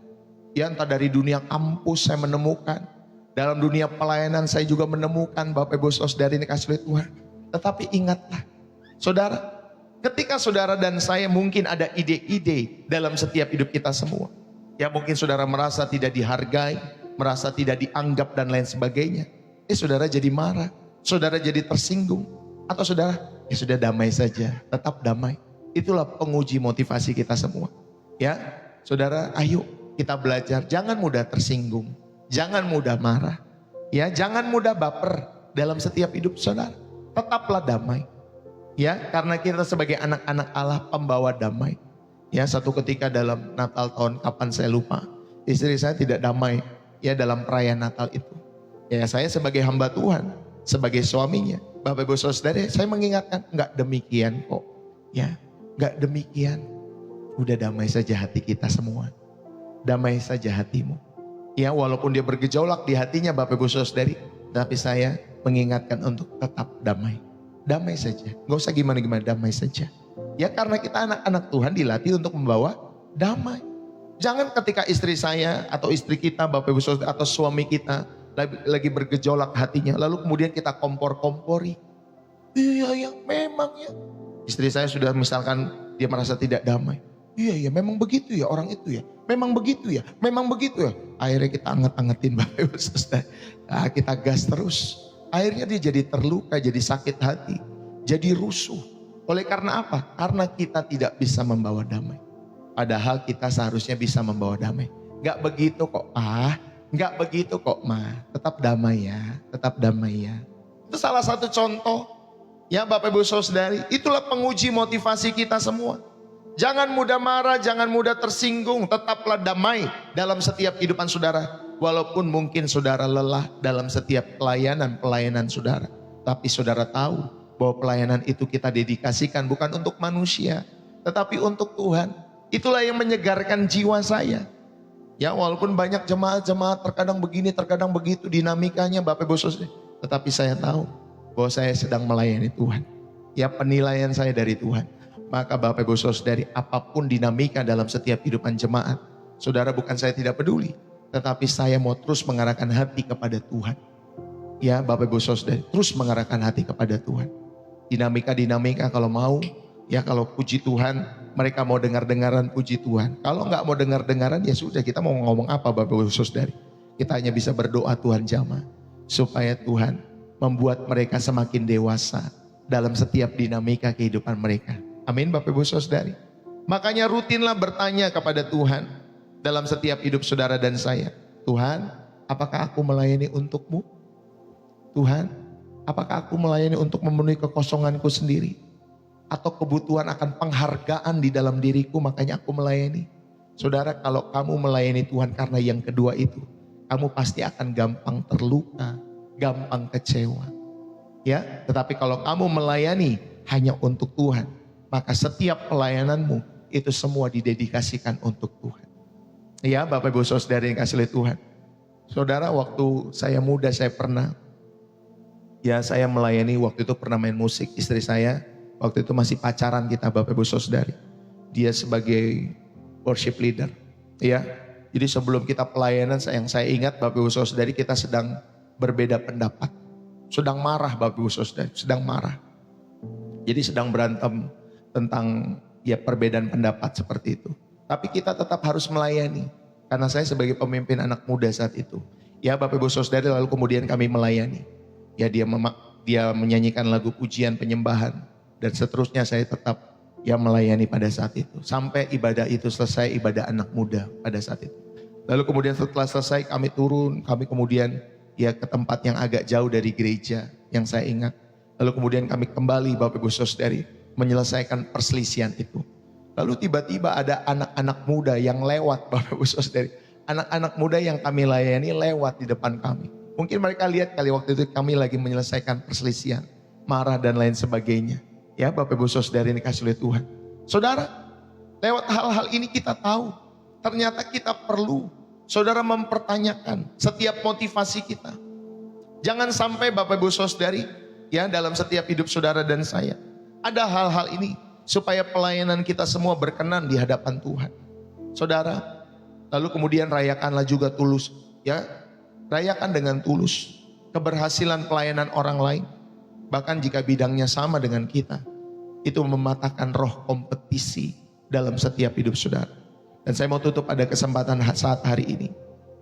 Ya entah dari dunia kampus saya menemukan, dalam dunia pelayanan saya juga menemukan Bapak Ibu Saudari dikasih Tuhan. Tetapi ingatlah, saudara, ketika saudara dan saya mungkin ada ide-ide dalam setiap hidup kita semua. Ya mungkin saudara merasa tidak dihargai, merasa tidak dianggap dan lain sebagainya. Saudara jadi marah, saudara jadi tersinggung. Atau saudara, ya sudah damai saja, tetap damai. Itulah penguji motivasi kita semua. Ya, saudara, ayo kita belajar, jangan mudah tersinggung, jangan mudah marah. Ya, jangan mudah baper dalam setiap hidup saudara. Tetaplah damai. Ya, karena kita sebagai anak-anak Allah pembawa damai. Ya, satu ketika dalam Natal tahun kapan saya lupa, istri saya tidak damai ya dalam perayaan Natal itu. Ya, saya sebagai hamba Tuhan, sebagai suaminya, Bapak Ibu Saudara, saya mengingatkan, enggak demikian kok. Ya, enggak demikian. Udah damai saja hati kita semua. Damai saja hatimu. Ya, walaupun dia bergejolak di hatinya Bapak Ibu Saudari, tapi saya mengingatkan untuk tetap damai. Damai saja, enggak usah gimana-gimana, damai saja. Ya karena kita anak-anak Tuhan dilatih untuk membawa damai. Jangan ketika istri saya atau istri kita Bapak Ibu Saudara atau suami kita lagi bergejolak hatinya, lalu kemudian kita kompor-kompori. Iya ya memang ya. Istri saya sudah misalkan dia merasa tidak damai. Iya ya memang begitu ya orang itu ya. Memang begitu ya, memang begitu ya. Akhirnya kita anget-angetin Bapak Ibu Saudara. Nah, kita gas terus. Akhirnya dia jadi terluka, jadi sakit hati, jadi rusuh. Oleh karena apa? Karena kita tidak bisa membawa damai. Padahal kita seharusnya bisa membawa damai. Gak begitu kok gak begitu kok ma. Tetap damai ya, tetap damai ya. Itu salah satu contoh ya Bapak Ibu Saudari. Itulah penguji motivasi kita semua. Jangan mudah marah, jangan mudah tersinggung. Tetaplah damai dalam setiap kehidupan saudara. Walaupun mungkin saudara lelah dalam setiap pelayanan saudara. Tapi saudara tahu bahwa pelayanan itu kita dedikasikan bukan untuk manusia, tetapi untuk Tuhan. Itulah yang menyegarkan jiwa saya. Ya, walaupun banyak jemaat-jemaat terkadang begini, terkadang begitu dinamikanya Bapak Ibu Saudara. Tetapi saya tahu bahwa saya sedang melayani Tuhan. Ya, penilaian saya dari Tuhan. Maka Bapak Ibu Saudara, apapun dinamika dalam setiap kehidupan jemaat, saudara, bukan saya tidak peduli, tetapi saya mau terus mengarahkan hati kepada Tuhan. Ya Bapak Ibu Saudara, terus mengarahkan hati kepada Tuhan. Dinamika-dinamika kalau mau, ya kalau puji Tuhan, mereka mau dengar-dengaran puji Tuhan. Kalau nggak mau dengar-dengaran, ya sudah, kita mau ngomong apa Bapak Ibu Saudara? Kita hanya bisa berdoa Tuhan jamah, supaya Tuhan membuat mereka semakin dewasa dalam setiap dinamika kehidupan mereka. Amin Bapak Ibu Saudari. Makanya rutinlah bertanya kepada Tuhan dalam setiap hidup saudara dan saya. Tuhan, apakah aku melayani untuk-Mu? Tuhan, apakah aku melayani untuk memenuhi kekosonganku sendiri? Atau kebutuhan akan penghargaan di dalam diriku, makanya aku melayani? Saudara, kalau kamu melayani Tuhan karena yang kedua itu, kamu pasti akan gampang terluka, gampang kecewa. Ya, tetapi kalau kamu melayani hanya untuk Tuhan, maka setiap pelayananmu itu semua didedikasikan untuk Tuhan. Ya Bapak Ibu Saudara yang kasih oleh Tuhan. Saudara, waktu saya muda saya melayani, waktu itu pernah main musik. Istri saya waktu itu masih pacaran kita Bapak Ibu Saudara. Dia sebagai worship leader. Ya, jadi sebelum kita pelayanan, yang saya ingat Bapak Ibu Saudara, kita sedang berbeda pendapat. Sedang marah Bapak Ibu Saudara, sedang marah. Jadi sedang berantem tentang ya perbedaan pendapat seperti itu. Tapi kita tetap harus melayani. Karena saya sebagai pemimpin anak muda saat itu. Ya Bapak Ibu Saudara, lalu kemudian kami melayani. Ya dia menyanyikan lagu pujian penyembahan. Dan seterusnya saya tetap ya melayani pada saat itu. Sampai ibadah itu selesai, ibadah anak muda pada saat itu. Lalu kemudian setelah selesai kami turun, kami kemudian ya ke tempat yang agak jauh dari gereja yang saya ingat. Lalu kemudian kami kembali Bapak Ibu Saudara menyelesaikan perselisihan itu. Lalu tiba-tiba ada anak-anak muda yang lewat Bapak Ibu Saudara. Anak-anak muda yang kami layani lewat di depan kami. Mungkin mereka lihat kali waktu itu kami lagi menyelesaikan perselisihan, marah dan lain sebagainya. Ya Bapak Ibu Saudara ini kasih oleh Tuhan. Saudara, lewat hal-hal ini kita tahu, ternyata kita perlu saudara mempertanyakan setiap motivasi kita. Jangan sampai Bapak Ibu Saudari, ya dalam setiap hidup saudara dan saya, ada hal-hal ini supaya pelayanan kita semua berkenan di hadapan Tuhan. Saudara, lalu kemudian rayakanlah juga tulus, ya rayakan dengan tulus keberhasilan pelayanan orang lain. Bahkan jika bidangnya sama dengan kita, itu mematahkan roh kompetisi dalam setiap hidup saudara. Dan saya mau tutup pada kesempatan saat hari ini.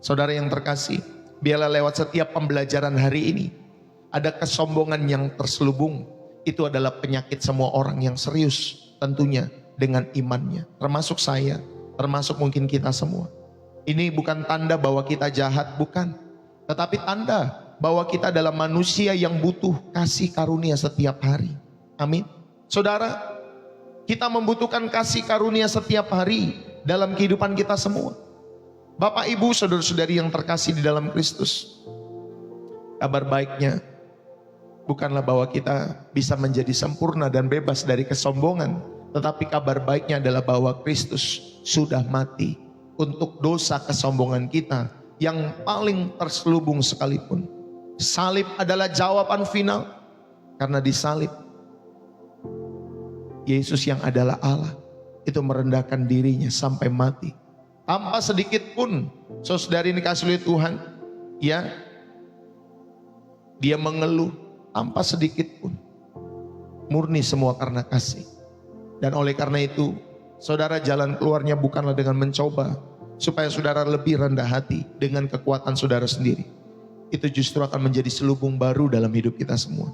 Saudara yang terkasih, biarlah lewat setiap pembelajaran hari ini, ada kesombongan yang terselubung. Itu adalah penyakit semua orang yang serius tentunya dengan imannya. Termasuk saya, termasuk mungkin kita semua. Ini bukan tanda bahwa kita jahat, bukan. Tetapi tanda bahwa kita adalah manusia yang butuh kasih karunia setiap hari. Amin. Saudara, kita membutuhkan kasih karunia setiap hari dalam kehidupan kita semua. Bapak, Ibu, saudara-saudari yang terkasih di dalam Kristus. Kabar baiknya bukanlah bahwa kita bisa menjadi sempurna dan bebas dari kesombongan. Tetapi kabar baiknya adalah bahwa Kristus sudah mati untuk dosa kesombongan kita yang paling terselubung sekalipun. Salib adalah jawaban final. Karena di salib, Yesus yang adalah Allah itu merendahkan dirinya sampai mati. Tanpa sedikit pun saudari ini kasih oleh Tuhan, ya, dia mengeluh tanpa sedikit pun. Murni semua karena kasih. Dan oleh karena itu, saudara, jalan keluarnya bukanlah dengan mencoba supaya saudara lebih rendah hati dengan kekuatan saudara sendiri. Itu justru akan menjadi selubung baru dalam hidup kita semua.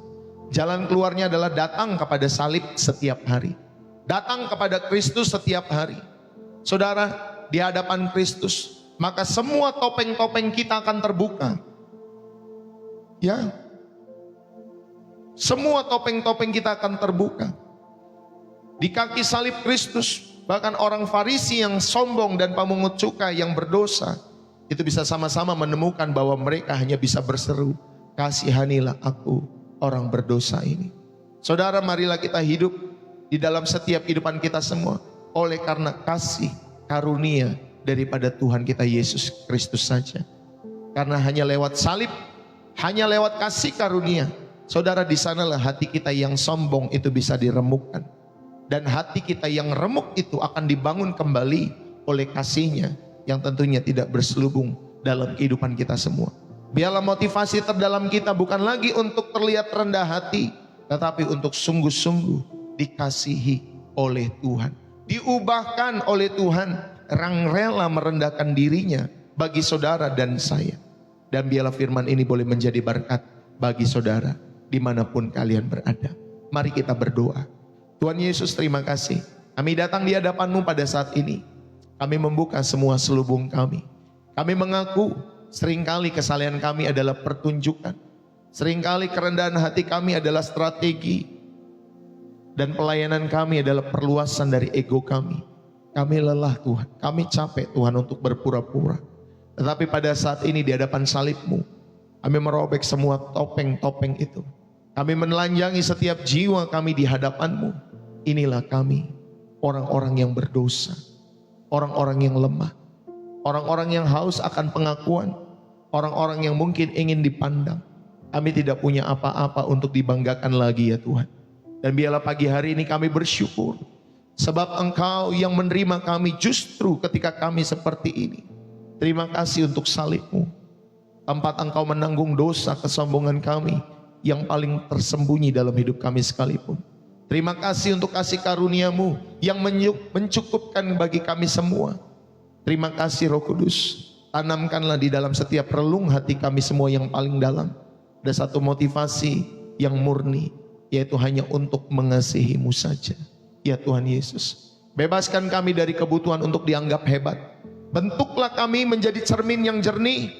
Jalan keluarnya adalah datang kepada salib setiap hari. Datang kepada Kristus setiap hari. Saudara, di hadapan Kristus, maka semua topeng-topeng kita akan terbuka. Ya, semua topeng-topeng kita akan terbuka. Di kaki salib Kristus, Bahkan orang Farisi yang sombong dan pemungut cukai yang berdosa, itu bisa sama-sama menemukan bahwa mereka hanya bisa berseru, kasihanilah aku orang berdosa ini. Saudara, marilah kita hidup di dalam setiap kehidupan kita semua oleh karena kasih karunia daripada Tuhan kita Yesus Kristus saja. Karena hanya lewat salib, hanya lewat kasih karunia, saudara, di sanalah hati kita yang sombong itu bisa diremukkan. Dan hati kita yang remuk itu akan dibangun kembali oleh kasih-Nya yang tentunya tidak berselubung dalam kehidupan kita semua. Biarlah motivasi terdalam kita bukan lagi untuk terlihat rendah hati, tetapi untuk sungguh-sungguh dikasihi oleh Tuhan, diubahkan oleh Tuhan, yang rela merendahkan dirinya bagi saudara dan saya. Dan biarlah firman ini boleh menjadi berkat bagi saudara dimanapun kalian berada. Mari kita berdoa. Tuhan Yesus, terima kasih. Kami datang di hadapan-Mu pada saat ini. Kami membuka semua selubung kami. Kami mengaku seringkali kesalahan kami adalah pertunjukan. Seringkali kerendahan hati kami adalah strategi. Dan pelayanan kami adalah perluasan dari ego kami. Kami lelah Tuhan, kami capek Tuhan untuk berpura-pura. Tetapi pada saat ini di hadapan salib-Mu, kami merobek semua topeng-topeng itu. Kami menelanjangi setiap jiwa kami di hadapan-Mu. Inilah kami, orang-orang yang berdosa, orang-orang yang lemah, orang-orang yang haus akan pengakuan, orang-orang yang mungkin ingin dipandang. Kami tidak punya apa-apa untuk dibanggakan lagi ya Tuhan. Dan biarlah pagi hari ini kami bersyukur, sebab Engkau yang menerima kami justru ketika kami seperti ini. Terima kasih untuk salib-Mu, tempat Engkau menanggung dosa kesombongan kami yang paling tersembunyi dalam hidup kami sekalipun. Terima kasih untuk kasih karunia-Mu yang mencukupkan bagi kami semua. Terima kasih Roh Kudus, tanamkanlah di dalam setiap relung hati kami semua yang paling dalam ada satu motivasi yang murni, yaitu hanya untuk mengasihi-Mu saja. Ya Tuhan Yesus, bebaskan kami dari kebutuhan untuk dianggap hebat. Bentuklah kami menjadi cermin yang jernih,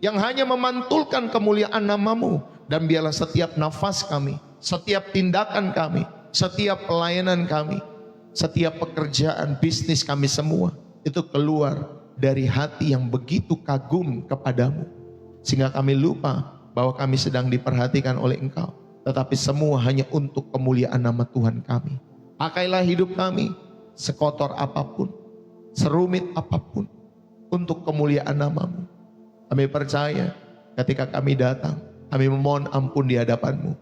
yang hanya memantulkan kemuliaan nama-Mu. Dan biarlah setiap nafas kami, setiap tindakan kami, setiap pelayanan kami, setiap pekerjaan bisnis kami semua, itu keluar dari hati yang begitu kagum kepadamu. Sehingga kami lupa bahwa kami sedang diperhatikan oleh Engkau. Tetapi semua hanya untuk kemuliaan nama Tuhan kami. Pakailah hidup kami sekotor apapun, serumit apapun, untuk kemuliaan nama-Mu. Kami percaya ketika kami datang, kami memohon ampun di hadapan-Mu,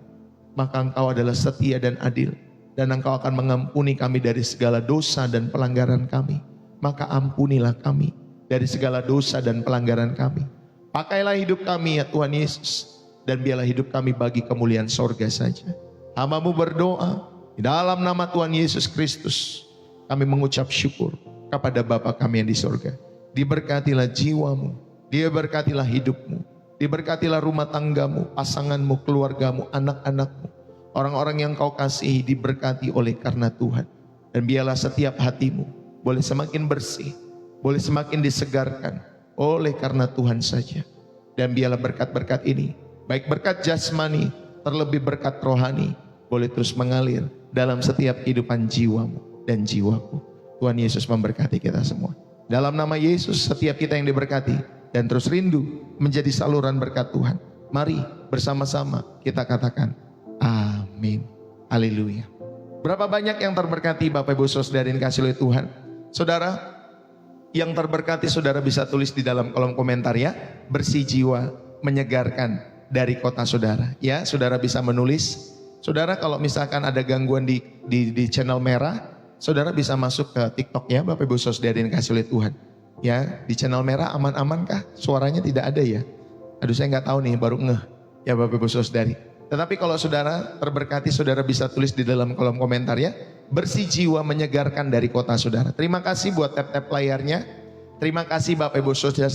maka Engkau adalah setia dan adil, dan Engkau akan mengampuni kami dari segala dosa dan pelanggaran kami. Maka ampunilah kami dari segala dosa dan pelanggaran kami. Pakailah hidup kami ya Tuhan Yesus, dan biarlah hidup kami bagi kemuliaan sorga saja. Hamba-Mu berdoa di dalam nama Tuhan Yesus Kristus. Kami mengucap syukur kepada Bapa kami yang di sorga. Diberkatilah jiwamu, diberkatilah hidupmu, diberkatilah rumah tanggamu, pasanganmu, keluargamu, anak-anakmu. Orang-orang yang Kau kasihi diberkati oleh karena Tuhan. Dan biarlah setiap hatimu boleh semakin bersih, boleh semakin disegarkan oleh karena Tuhan saja. Dan biarlah berkat-berkat ini, baik berkat jasmani, terlebih berkat rohani, boleh terus mengalir dalam setiap kehidupan jiwamu dan jiwaku. Tuhan Yesus memberkati kita semua. Dalam nama Yesus, setiap kita yang diberkati dan terus rindu menjadi saluran berkat Tuhan. Mari bersama-sama kita katakan amin. Haleluya. Berapa banyak yang terberkati Bapak Ibu Saudara yang dikasihi oleh Tuhan? Saudara yang terberkati, saudara bisa tulis di dalam kolom komentar ya. Bersih jiwa menyegarkan dari kota saudara. Ya, saudara bisa menulis. Saudara kalau misalkan ada gangguan di channel merah, saudara bisa masuk ke TikTok ya Bapak Ibu Saudara yang dikasihi oleh Tuhan. Ya, di channel merah aman-aman kah? Suaranya tidak ada ya? Aduh, saya nggak tahu nih, baru ngeh ya Bapak Ibu Saudari. Tetapi kalau saudara terberkati, saudara bisa tulis di dalam kolom komentar ya. Bersih jiwa menyegarkan dari kota saudara. Terima kasih buat tap-tap layarnya. Terima kasih Bapak Ibu Saudara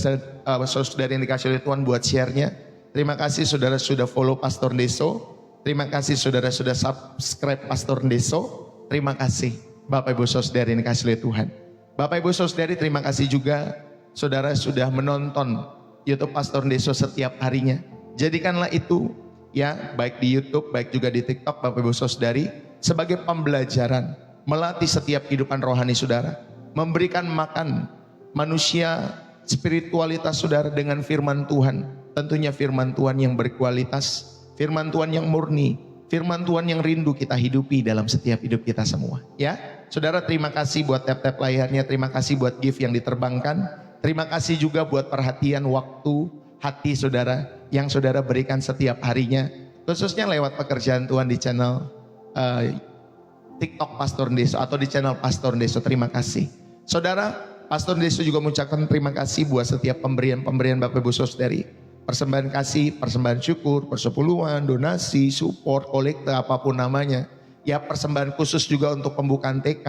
yang dikasihi oleh Tuhan buat share-nya. Terima kasih saudara sudah follow Pastor Deso. Terima kasih saudara sudah subscribe Pastor Deso. Terima kasih Bapak Ibu Saudara yang dikasihi oleh Tuhan. Bapak Ibu Saudari, terima kasih juga saudara sudah menonton YouTube Pastor Deso setiap harinya. Jadikanlah itu ya, baik di YouTube, baik juga di TikTok Bapak Ibu Saudari, sebagai pembelajaran melatih setiap kehidupan rohani saudara, memberikan makan manusia spiritualitas saudara dengan firman Tuhan. Tentunya firman Tuhan yang berkualitas, firman Tuhan yang murni, firman Tuhan yang rindu kita hidupi dalam setiap hidup kita semua. Ya, saudara, terima kasih buat tap-tap layarnya, terima kasih buat gift yang diterbangkan, terima kasih juga buat perhatian waktu hati saudara yang saudara berikan setiap harinya, khususnya lewat pekerjaan Tuhan di channel TikTok Pastor Ndeso atau di channel Pastor Ndeso. Terima kasih. Saudara, Pastor Ndeso juga mengucapkan terima kasih buat setiap pemberian-pemberian Bapak Ibu Saudari. Persembahan kasih, persembahan syukur, persepuluhan, donasi, support, kolekte, apapun namanya. Ya, persembahan khusus juga untuk pembukaan TK.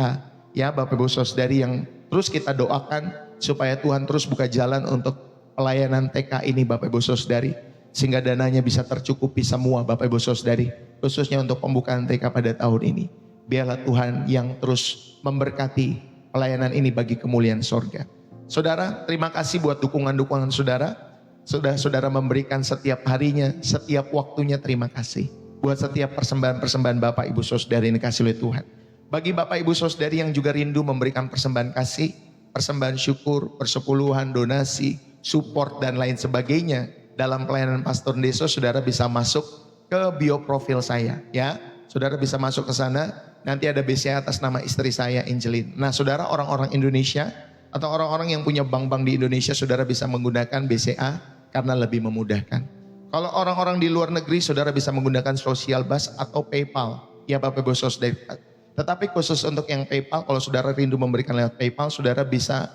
Ya, Bapak Ibu Saudari yang terus kita doakan supaya Tuhan terus buka jalan untuk pelayanan TK ini Bapak Ibu Saudari. Sehingga dananya bisa tercukupi semua Bapak Ibu Saudari. Khususnya untuk pembukaan TK pada tahun ini. Biarlah Tuhan yang terus memberkati pelayanan ini bagi kemuliaan sorga. Saudara, terima kasih buat dukungan-dukungan saudara. Saudara memberikan setiap harinya, setiap waktunya, terima kasih. Buat setiap persembahan-persembahan Bapak Ibu Saudari yang dikasih oleh Tuhan. Bagi Bapak Ibu Saudari yang juga rindu memberikan persembahan kasih, persembahan syukur, persepuluhan, donasi, support dan lain sebagainya dalam pelayanan Pastor Ndeso, saudara bisa masuk ke bio profil saya ya. Saudara bisa masuk ke sana, nanti ada BCA atas nama istri saya, Angelin. Nah saudara, orang-orang Indonesia atau orang-orang yang punya bank-bank di Indonesia, saudara bisa menggunakan BCA karena lebih memudahkan. Kalau orang-orang di luar negeri, saudara bisa menggunakan Social Bus atau PayPal. Ya Bapak Ibu Saudara. Tetapi khusus untuk yang PayPal, kalau saudara rindu memberikan lewat PayPal, saudara bisa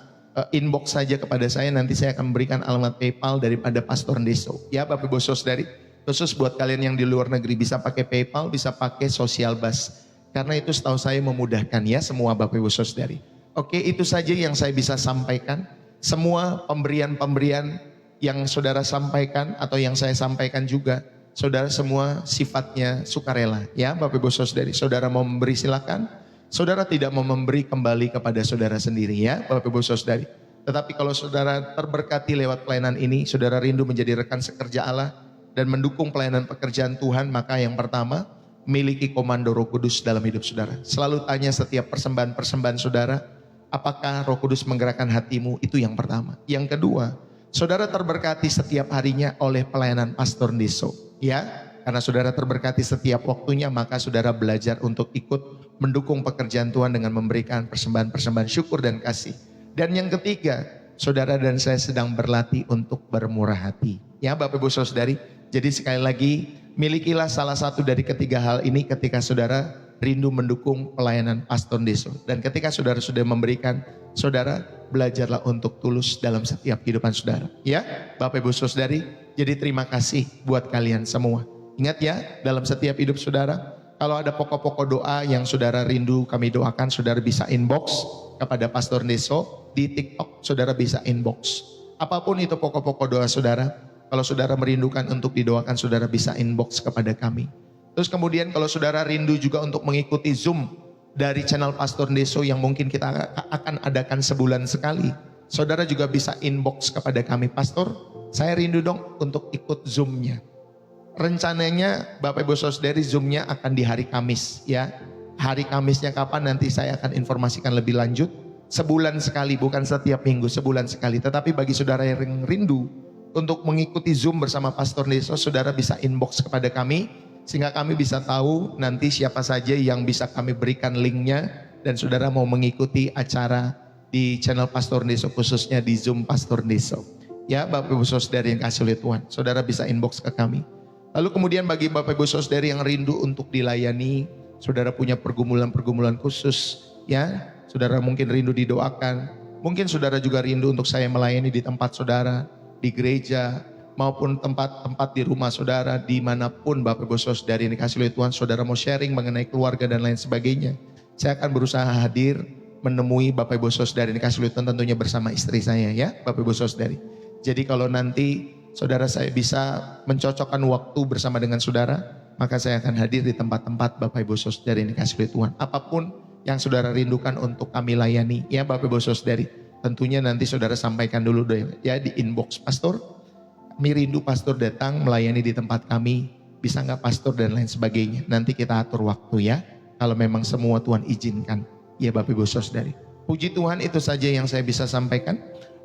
inbox saja kepada saya. Nanti saya akan memberikan alamat PayPal daripada Pastor Ndeso. Ya Bapak Ibu Saudari. Khusus buat kalian yang di luar negeri, bisa pakai PayPal, bisa pakai Social Bus. Karena itu setahu saya memudahkan ya semua Bapak Ibu Saudari. Oke, itu saja yang saya bisa sampaikan. Semua pemberian-pemberian yang saudara sampaikan atau yang saya sampaikan juga, saudara semua sifatnya sukarela ya Bapak Ibu Saudari. Saudara mau memberi silakan, saudara tidak mau memberi kembali kepada saudara sendiri ya Bapak Ibu Saudari. Tetapi kalau saudara terberkati lewat pelayanan ini, saudara rindu menjadi rekan sekerja Allah dan mendukung pelayanan pekerjaan Tuhan, maka yang pertama, miliki komando Roh Kudus dalam hidup saudara. Selalu tanya setiap persembahan-persembahan saudara, apakah Roh Kudus menggerakkan hatimu? Itu yang pertama. Yang kedua, saudara terberkati setiap harinya oleh pelayanan Pastor Ndeso. Ya, karena saudara terberkati setiap waktunya, maka saudara belajar untuk ikut mendukung pekerjaan Tuhan dengan memberikan persembahan-persembahan syukur dan kasih. Dan yang ketiga, saudara dan saya sedang berlatih untuk bermurah hati. Ya Bapak Ibu Saudari, jadi sekali lagi, milikilah salah satu dari ketiga hal ini ketika saudara rindu mendukung pelayanan Pastor Ndeso. Dan ketika saudara sudah memberikan, saudara belajarlah untuk tulus dalam setiap kehidupan saudara. Ya, Bapak Ibu Saudari, jadi terima kasih buat kalian semua. Ingat ya, dalam setiap hidup saudara, kalau ada pokok-pokok doa yang saudara rindu kami doakan, saudara bisa inbox kepada Pastor Ndeso di TikTok, saudara bisa inbox. Apapun itu pokok-pokok doa saudara, kalau saudara merindukan untuk didoakan, saudara bisa inbox kepada kami. Terus kemudian kalau saudara rindu juga untuk mengikuti Zoom dari channel Pastor Ndeso yang mungkin kita akan adakan sebulan sekali, saudara juga bisa inbox kepada kami, Pastor, saya rindu dong untuk ikut Zoom-nya. Rencananya Bapak Ibu Saudari, Zoom-nya akan di hari Kamis ya. Hari Kamisnya kapan nanti saya akan informasikan lebih lanjut. Sebulan sekali, bukan setiap minggu, sebulan sekali. Tetapi bagi saudara yang rindu untuk mengikuti Zoom bersama Pastor Ndeso, saudara bisa inbox kepada kami, sehingga kami bisa tahu nanti siapa saja yang bisa kami berikan linknya, dan saudara mau mengikuti acara di channel Pastor Ndeso, khususnya di Zoom Pastor Ndeso. Ya Bapak Ibu Saudari yang kasih oleh Tuhan, saudara bisa inbox ke kami. Lalu kemudian bagi Bapak Ibu Saudari yang rindu untuk dilayani, saudara punya pergumulan-pergumulan khusus ya, saudara mungkin rindu didoakan, mungkin saudara juga rindu untuk saya melayani di tempat saudara, di gereja, maupun tempat-tempat di rumah saudara, dimanapun Bapak Ibu Saudari yang dikasih oleh Tuhan, saudara mau sharing mengenai keluarga dan lain sebagainya, saya akan berusaha hadir menemui Bapak Ibu Saudari yang dikasih oleh Tuhan, tentunya bersama istri saya ya Bapak Ibu Saudari. Jadi kalau nanti saudara saya bisa mencocokkan waktu bersama dengan saudara, maka saya akan hadir di tempat-tempat Bapak Ibu Saudari yang dikasih oleh Tuhan. Apapun yang saudara rindukan untuk kami layani ya Bapak Ibu Saudari, tentunya nanti saudara sampaikan dulu deh ya di inbox, Pastor, kami rindu Pastor datang melayani di tempat kami, bisa nggak Pastor dan lain sebagainya. Nanti kita atur waktu ya, kalau memang semua Tuhan izinkan. Ya Bapak Ibu Saudari. Puji Tuhan, itu saja yang saya bisa sampaikan.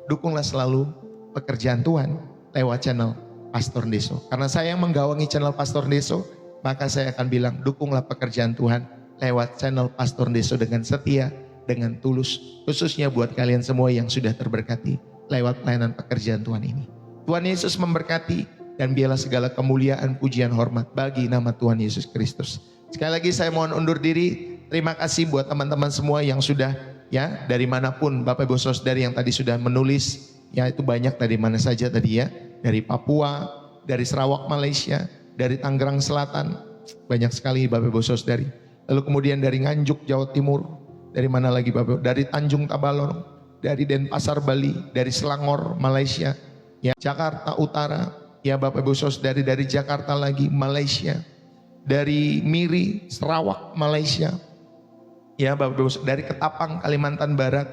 Dukunglah selalu pekerjaan Tuhan lewat channel Pastor Deso. Karena saya yang menggawangi channel Pastor Deso, maka saya akan bilang dukunglah pekerjaan Tuhan lewat channel Pastor Deso dengan setia, dengan tulus. Khususnya buat kalian semua yang sudah terberkati lewat pelayanan pekerjaan Tuhan ini. Tuhan Yesus memberkati dan biarlah segala kemuliaan, pujian, hormat bagi nama Tuhan Yesus Kristus. Sekali lagi saya mohon undur diri. Terima kasih buat teman-teman semua yang sudah ya dari manapun Bapak Ibu Saudari yang tadi sudah menulis. Ya itu banyak dari mana saja tadi ya. Dari Papua, dari Sarawak Malaysia, dari Tangerang Selatan. Banyak sekali Bapak Ibu Saudari. Lalu kemudian dari Nganjuk Jawa Timur. Dari mana lagi Bapak Ibu? Dari Tanjung Tabalong, dari Denpasar Bali, dari Selangor Malaysia, ya Jakarta Utara, ya Bapak Ibu Saudari dari Jakarta lagi Malaysia, dari Miri Sarawak Malaysia, ya Bapak Ibu dari Ketapang Kalimantan Barat,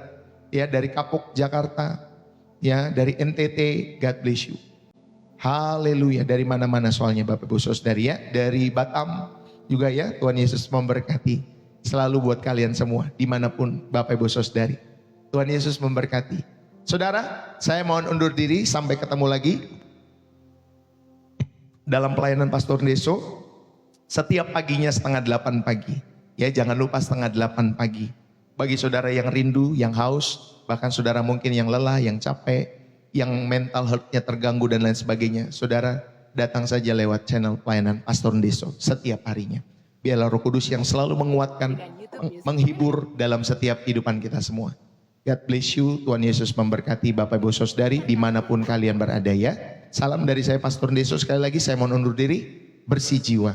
ya dari Kapuk Jakarta, ya dari NTT, God bless you. Haleluya, dari mana-mana soalnya Bapak Ibu Saudari ya, dari Batam juga ya, Tuhan Yesus memberkati selalu buat kalian semua dimanapun Bapak Ibu Saudari. Tuhan Yesus memberkati. Saudara, saya mohon undur diri, sampai ketemu lagi dalam pelayanan Pastor Deso setiap paginya 7:30 pagi. Ya, jangan lupa 7:30 pagi. Bagi saudara yang rindu, yang haus, bahkan saudara mungkin yang lelah, yang capek, yang mental health-nya terganggu dan lain sebagainya, saudara datang saja lewat channel pelayanan Pastor Deso setiap harinya. Biarlah Roh Kudus yang selalu menguatkan, menghibur dalam setiap kehidupan kita semua. God bless you. Tuhan Yesus memberkati Bapak Ibu Saudari dimanapun kalian berada ya. Salam dari saya Pastor Deso. Sekali lagi saya mohon undur diri. Bersih jiwa,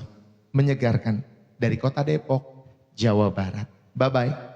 menyegarkan dari kota Depok, Jawa Barat. Bye-bye.